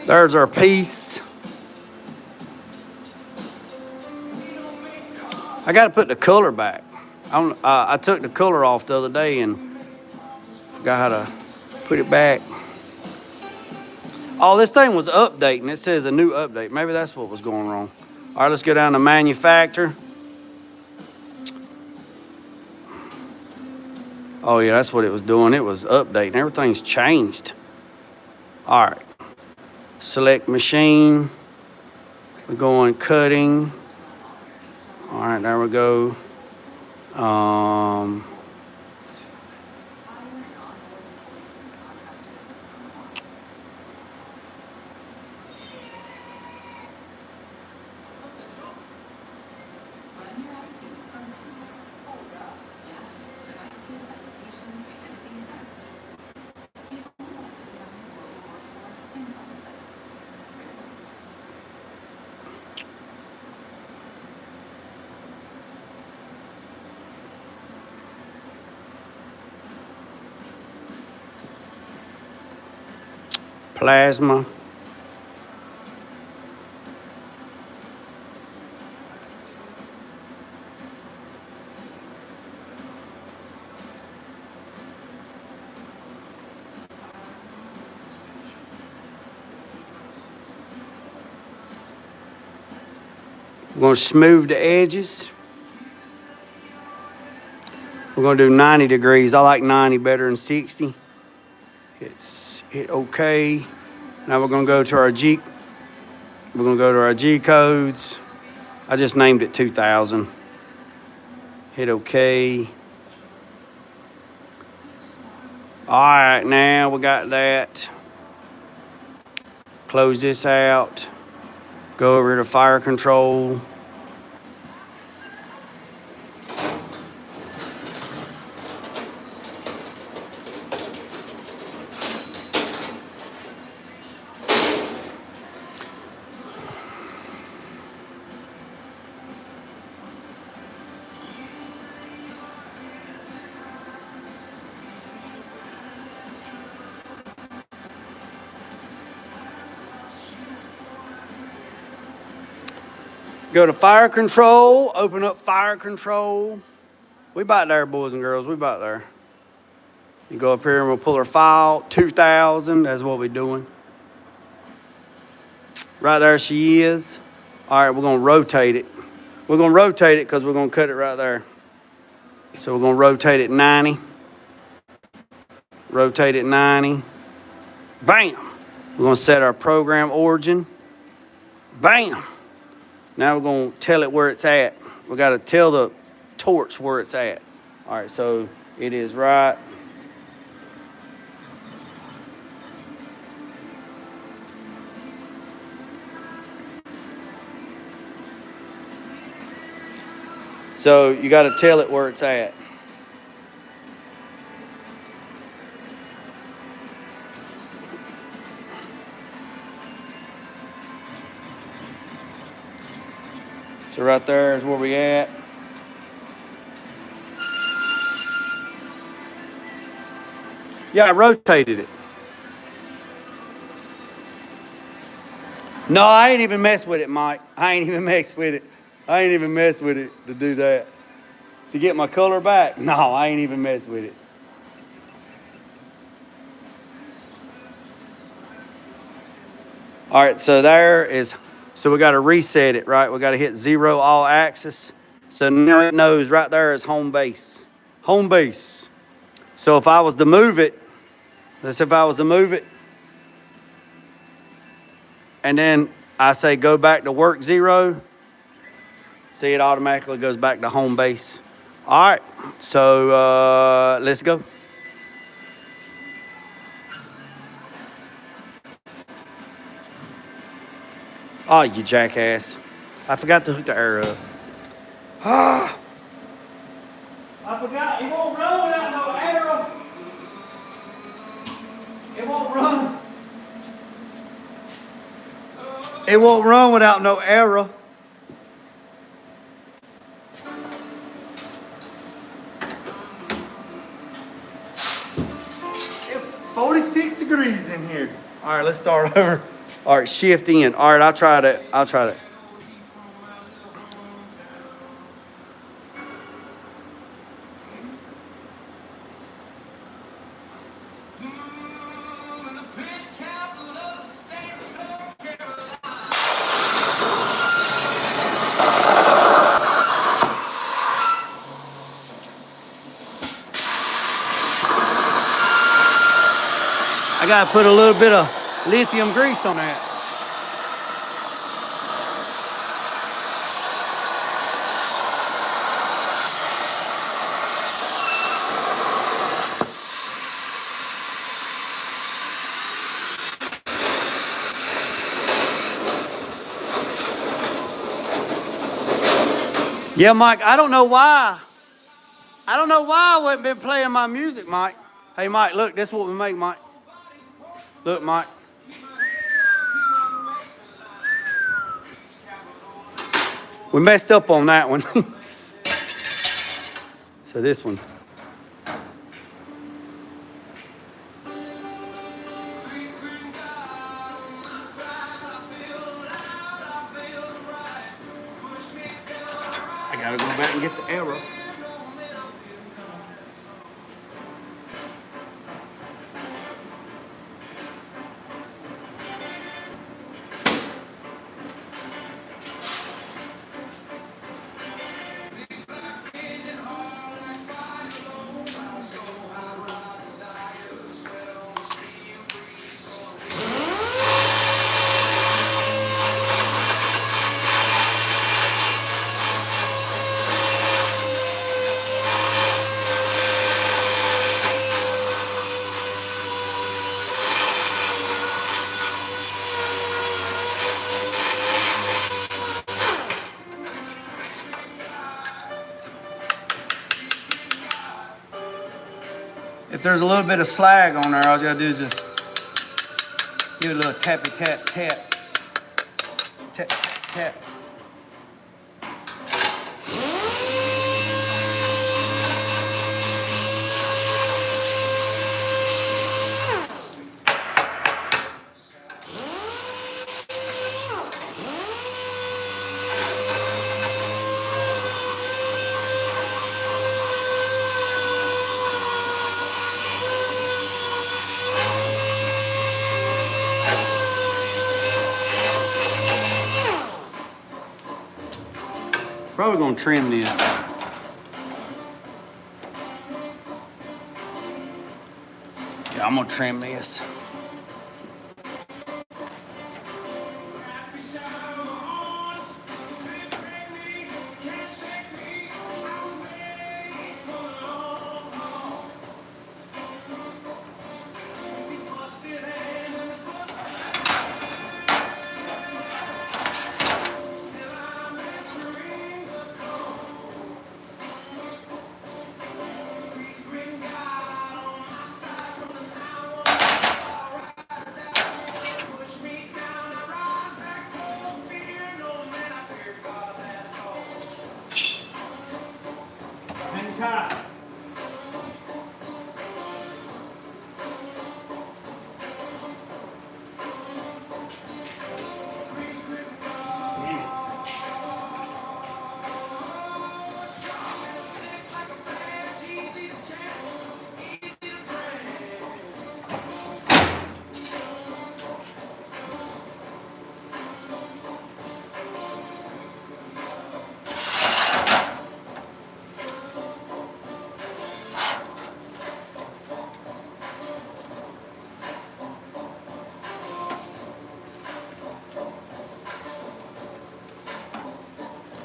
There's our piece. I got to put the color back. I took the color off the other day and forgot how to put it back. Oh, this thing was updating. It says a new update. Maybe that's what was going wrong. All right, let's go down to manufacturer. Oh, yeah, that's what it was doing. It was updating. Everything's changed. All right. Select machine. We're going cutting. All right, there we go. Plasma. We're going to smooth the edges. We're going to do 90 degrees. I like 90 better than 60. Hit OK. Now we're going to go to our G. We're going to go to our G codes. I just named it 2000. Hit OK. All right, now we got that. Close this out. Go over to fire control. Go to fire control, open up fire control. We about there, boys and girls, we about there. You go up here and we'll pull our file, 2000, that's what we're doing. Right there she is. All right, we're gonna rotate it. We're gonna rotate it because we're gonna cut it right there. So we're gonna rotate it 90. Rotate it 90. Bam! We're gonna set our program origin. Bam! Now we're gonna tell it where it's at. We gotta tell the torch where it's at. All right, so it is right. So you got to tell it where it's at. So right there is where we at. Yeah, I rotated it. No, I ain't even messed with it, Mike. I ain't even messed with it. I ain't even messed with it to do that. To get my color back? No, I ain't even messed with it. All right, so there is, so we got to reset it, right? We got to hit 0 all axis. So now it knows right there is home base. Home base. So if I was to move it, let's say if I was to move it, and then I say go back to work 0, see it automatically goes back to home base. All right, so let's go. Oh, you jackass. I forgot to hook the arrow up. Ah. I forgot, it won't run without no arrow. It won't run. It won't run without no arrow. It's 46 degrees in here. All right, let's start over. All right, shift in. All right, I'll try that. I gotta put a little bit of lithium grease on that. Yeah, Mike, I don't know why I wasn't been playing my music, Mike. Hey, Mike, look, this is what we make, Mike. Look, Mike. We messed up on that one. So this one. I gotta go back and get the arrow. If there's a little bit of slag on there, all you gotta do is just give it a little tappy tap, tap, tap, tap. Probably gonna trim this. Yeah, I'm gonna trim this.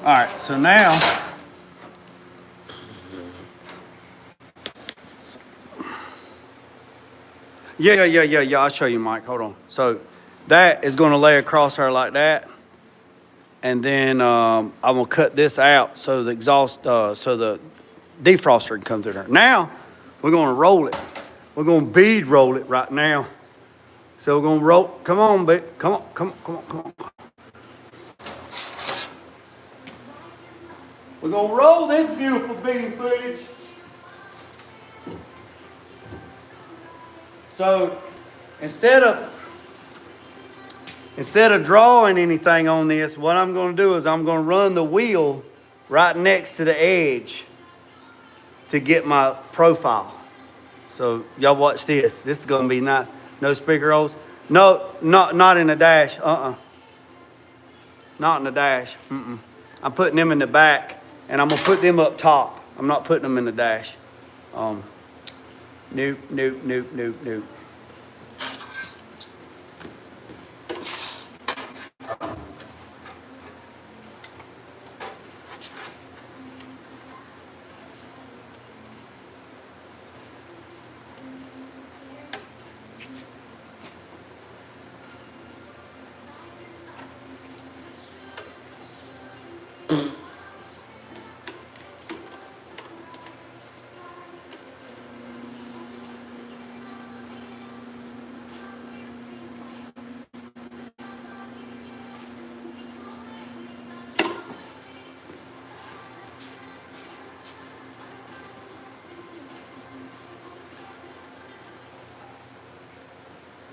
All right, so now, yeah, I'll show you, Mike, hold on. So that is gonna lay across her like that. And then I'm gonna cut this out so the exhaust, so the defroster can come through there. Now, we're gonna roll it. We're gonna bead roll it right now. So we're gonna roll, come on, babe, come on. We're gonna roll this beautiful beam footage. So instead of drawing anything on this, what I'm gonna do is I'm gonna run the wheel right next to the edge to get my profile. So y'all watch this. This is gonna be nice. No speaker holes. No, not in the dash. Not in the dash. I'm putting them in the back, and I'm gonna put them up top. I'm not putting them in the dash. Nope.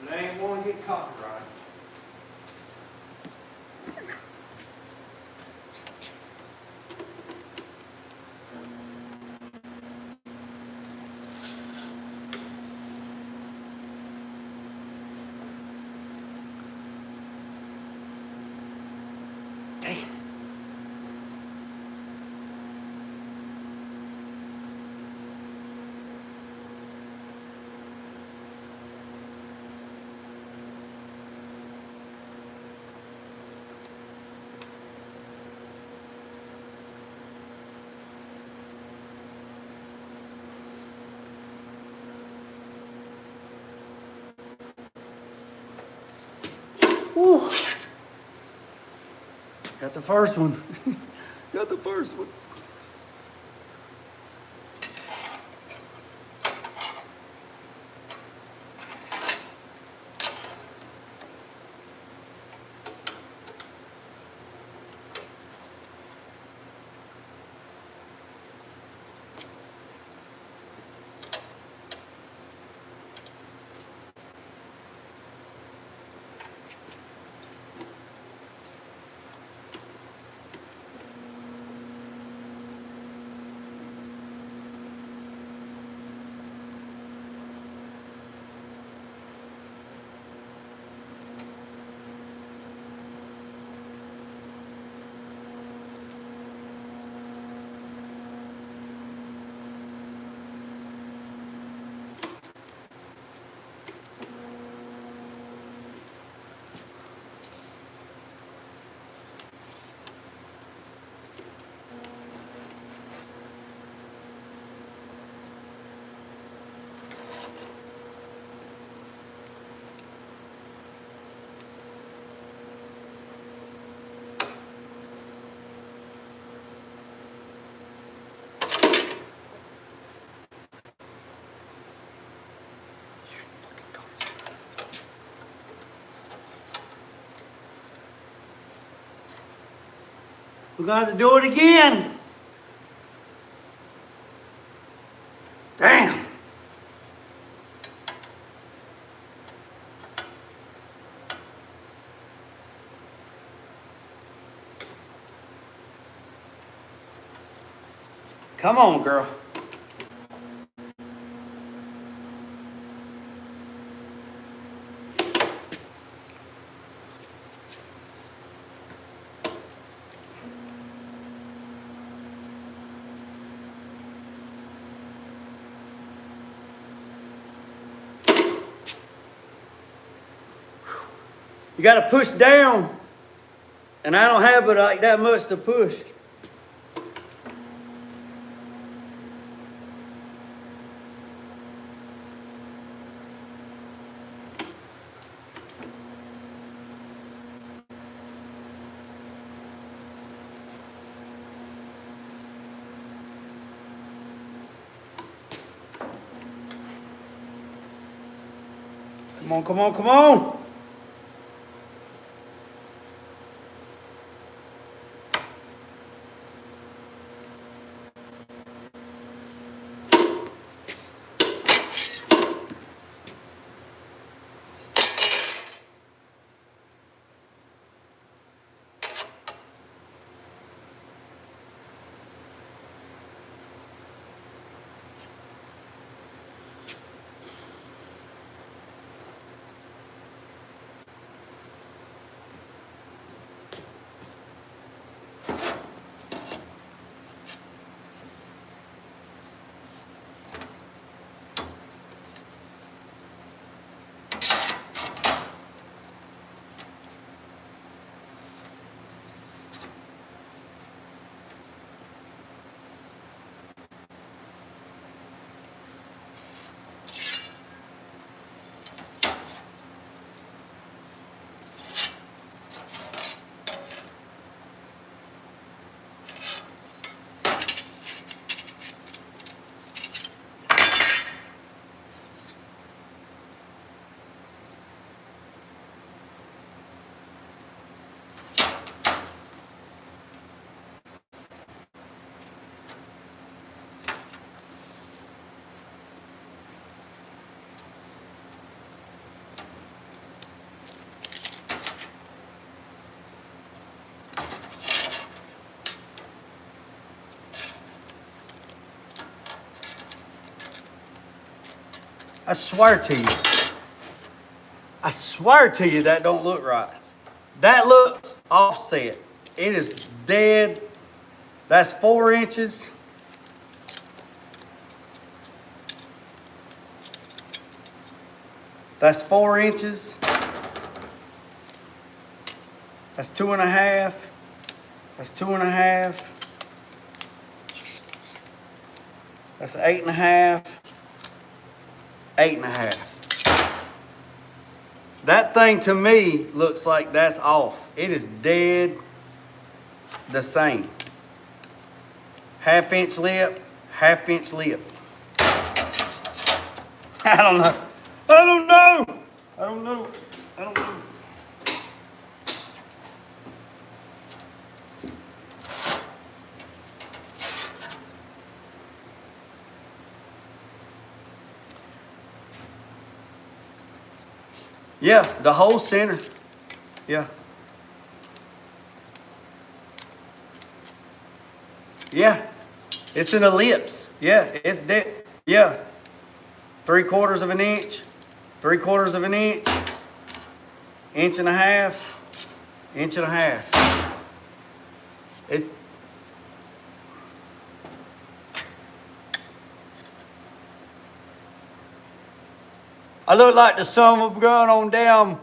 They ain't want to get copyright. Damn. Woo. Got the first one. Got the first one. We're going to do it again. Damn. Come on, girl. You got to push down, and I don't have but like that much to push. Come on, come on, come on. I swear to you that don't look right. That looks offset. It is dead. That's 4 inches. That's 4 inches. That's 2.5. That's 2.5. That's 8.5. 8.5. That thing to me looks like that's off. It is dead the same. 1/2 inch lip, 1/2 inch lip. I don't know. I don't know. I don't know. I don't know. Yeah, the whole center. Yeah. Yeah. It's an ellipse. Yeah, it's dead. Yeah. 3/4 of an inch. 3/4 of an inch. 1.5 inches. 1.5 inches. It's I look like the son of a gun on damn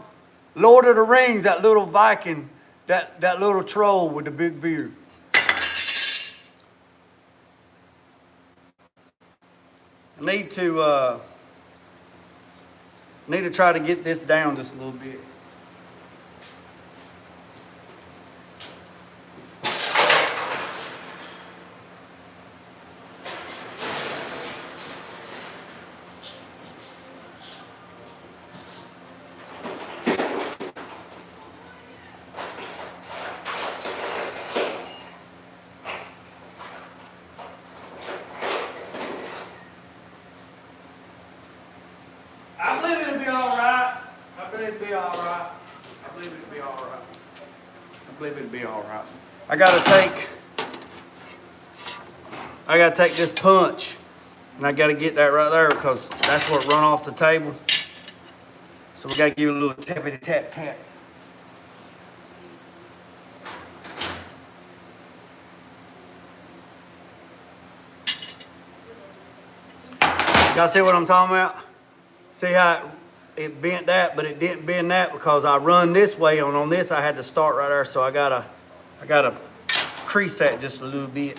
Lord of the Rings, that little Viking, that little troll with the big beard. I need to try to get this down just a little bit. I believe it'll be all right. I believe it'll be all right. I believe it'll be all right. I believe it'll be all right. I gotta take this punch, and I gotta get that right there because that's what run off the table. So we gotta give it a little tappity tap tap. Y'all see what I'm talking about? See how it bent that, but it didn't bend that because I run this way, and on this I had to start right there, so I gotta crease that just a little bit.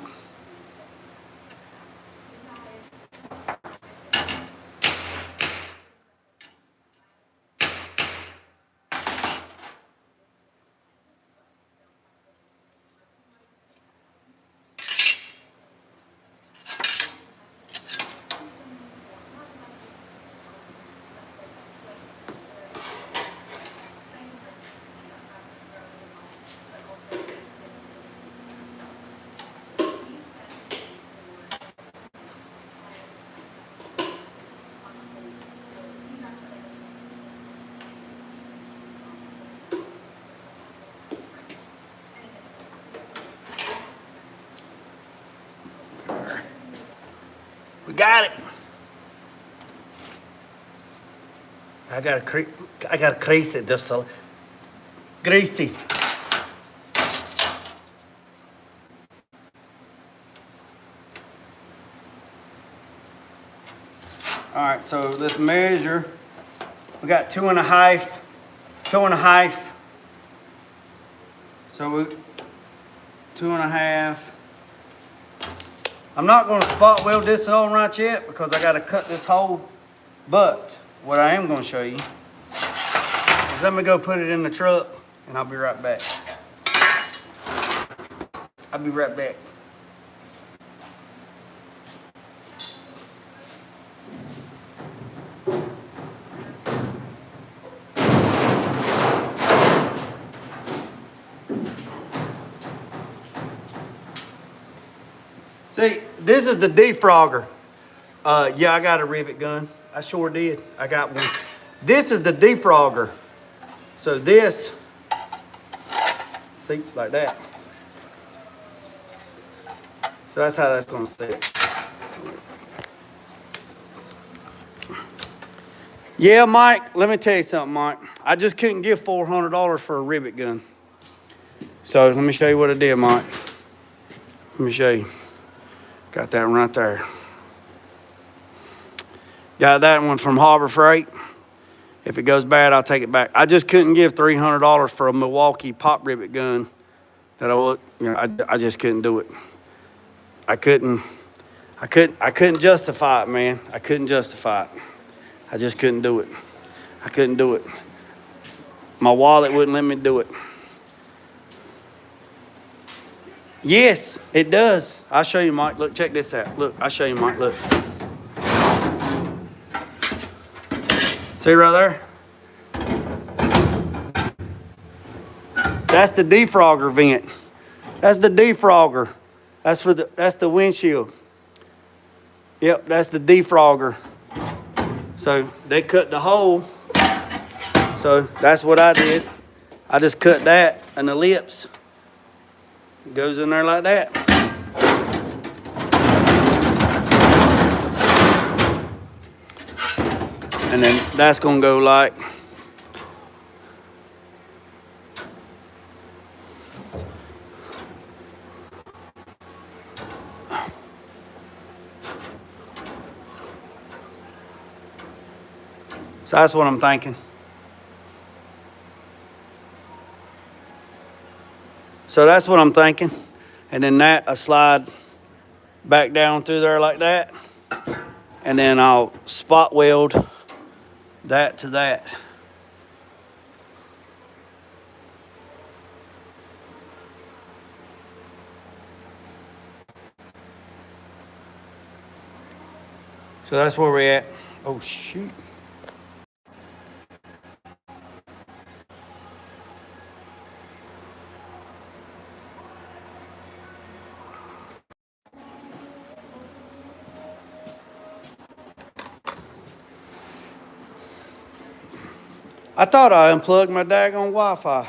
Got it. I gotta crease it just a greasy. All right, so let's measure. We got 2.5. So 2.5. I'm not gonna spot weld this on right yet because I gotta cut this hole. But what I am gonna show you is let me go put it in the truck and I'll be right back. I'll be right back. See, this is the defrogger. Yeah, I got a rivet gun. I sure did. I got one. This is the defrogger. So this, see, like that. So that's how that's gonna sit. Yeah, Mike, let me tell you something, Mike. I just couldn't give $400 for a rivet gun. So let me show you what I did, Mike. Let me show you. Got that one right there. Got that one from Harbor Freight. If it goes bad, I'll take it back. I just couldn't give $300 for a Milwaukee pop rivet gun that I just couldn't do it. I couldn't justify it, man. I couldn't justify it. I just couldn't do it. I couldn't do it. My wallet wouldn't let me do it. Yes, it does. I'll show you, Mike. Look, check this out. Look, I'll show you, Mike. Look. See right there? That's the defrogger vent. That's the defrogger. That's the windshield. Yep, that's the defrogger. So they cut the hole. So that's what I did. I just cut that, an ellipse. It goes in there like that. And then that's gonna go like so that's what I'm thinking. So that's what I'm thinking. And then that I slide back down through there like that. And then I'll spot weld that to that. So that's where we're at. Oh, shoot. I thought I unplugged my daggone Wi-Fi.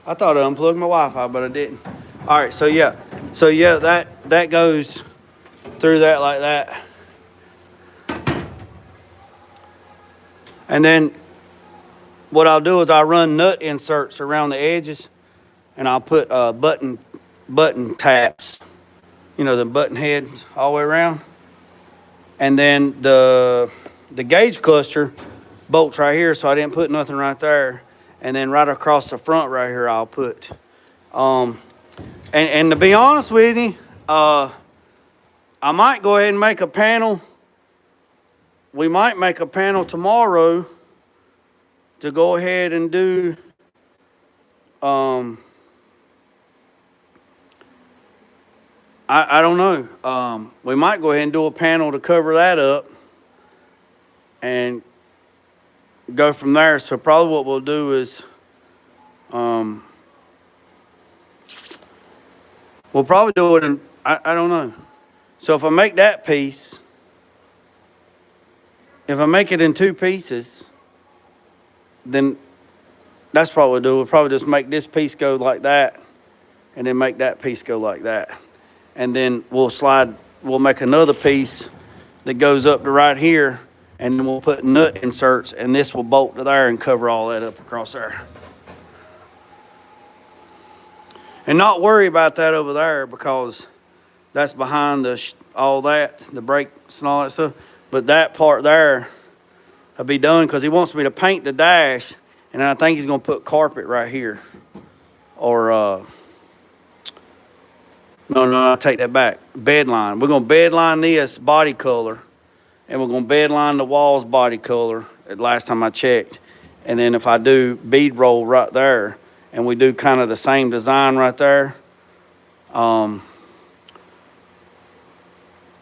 I thought I unplugged my Wi-Fi, but I didn't. All right, so yeah. So yeah, that goes through that like that. And then what I'll do is I'll run nut inserts around the edges and I'll put button taps, you know, the button heads all the way around. And then the gauge cluster bolts right here, so I didn't put nothing right there. And then right across the front right here, I'll put. And to be honest with you, I might go ahead and make a panel. We might make a panel tomorrow to go ahead and do. I don't know. We might go ahead and do a panel to cover that up and go from there. So probably what we'll do is we'll probably do it in, I don't know. So if I make that piece, if I make it in 2 pieces, then that's probably what we'll do. We'll probably just make this piece go like that and then make that piece go like that. And then we'll slide we'll make another piece that goes up to right here, and then we'll put nut inserts, and this will bolt to there and cover all that up across there. And not worry about that over there, because that's behind all that, the brakes and all that stuff. But that part there will be done, because he wants me to paint the dash, and I think he's gonna put carpet right here. Or, no, I take that back. Bed line. We're gonna bed line this body color, and we're gonna bed line the walls body color at last time I checked. And then if I do bead roll right there, and we do kind of the same design right there, and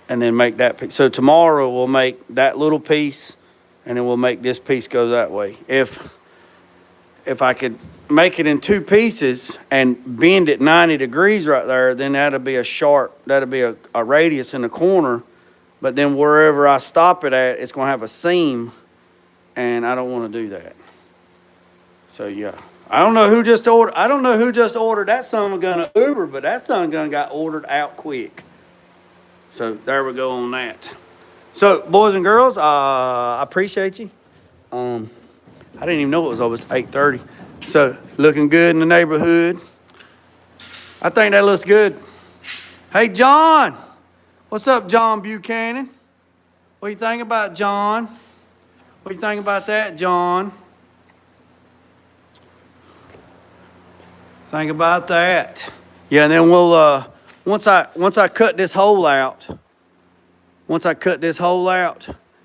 then make that piece. So tomorrow we'll make that little piece, and then we'll make this piece go that way. If I could make it in 2 pieces and bend it 90 degrees right there, then that'll be a radius in the corner. But then wherever I stop it at, it's gonna have a seam, and I don't wanna do that. So yeah. I don't know who just ordered that son of a gun Uber, but that son of a gun got ordered out quick. So there we go on that. So boys and girls, I appreciate you. I didn't even know it was almost 8:30. So looking good in the neighborhood. I think that looks good. Hey John, what's up, John Buchanan? What do you think about John? What do you think about that, John? Think about that. Yeah, and then we'll once I cut this hole out,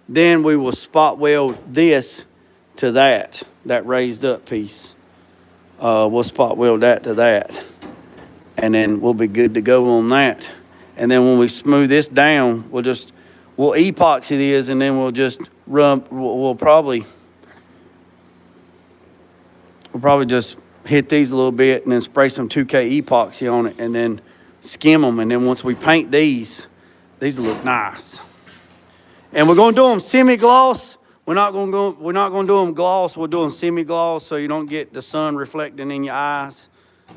then we will spot weld this to that raised up piece. We'll spot weld that to that, and then we'll be good to go on that. And then when we smooth this down, we'll epoxy this, and then we'll probably just hit these a little bit and then spray some 2K epoxy on it, and then skim them. And then once we paint these will look nice. And we're gonna do them semi-gloss. We're not gonna do them gloss. We'll do them semi-gloss, so you don't get the sun reflecting in your eyes.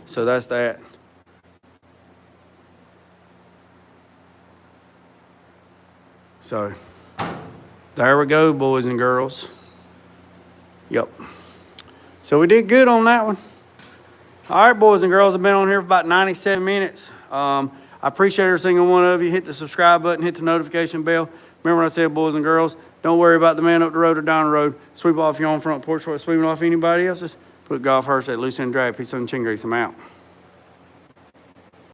So that's that. So there we go, boys and girls. Yep. So we did good on that one. All right, boys and girls, I've been on here for about 97 minutes. I appreciate every single one of you. Hit the subscribe button, hit the notification bell. Remember what I said, boys and girls, don't worry about the man up the road or down the road. Sweep off your own front porch, sweeping off anybody else's. Put God first at loose end drag. Peace on the chin grease. I'm out.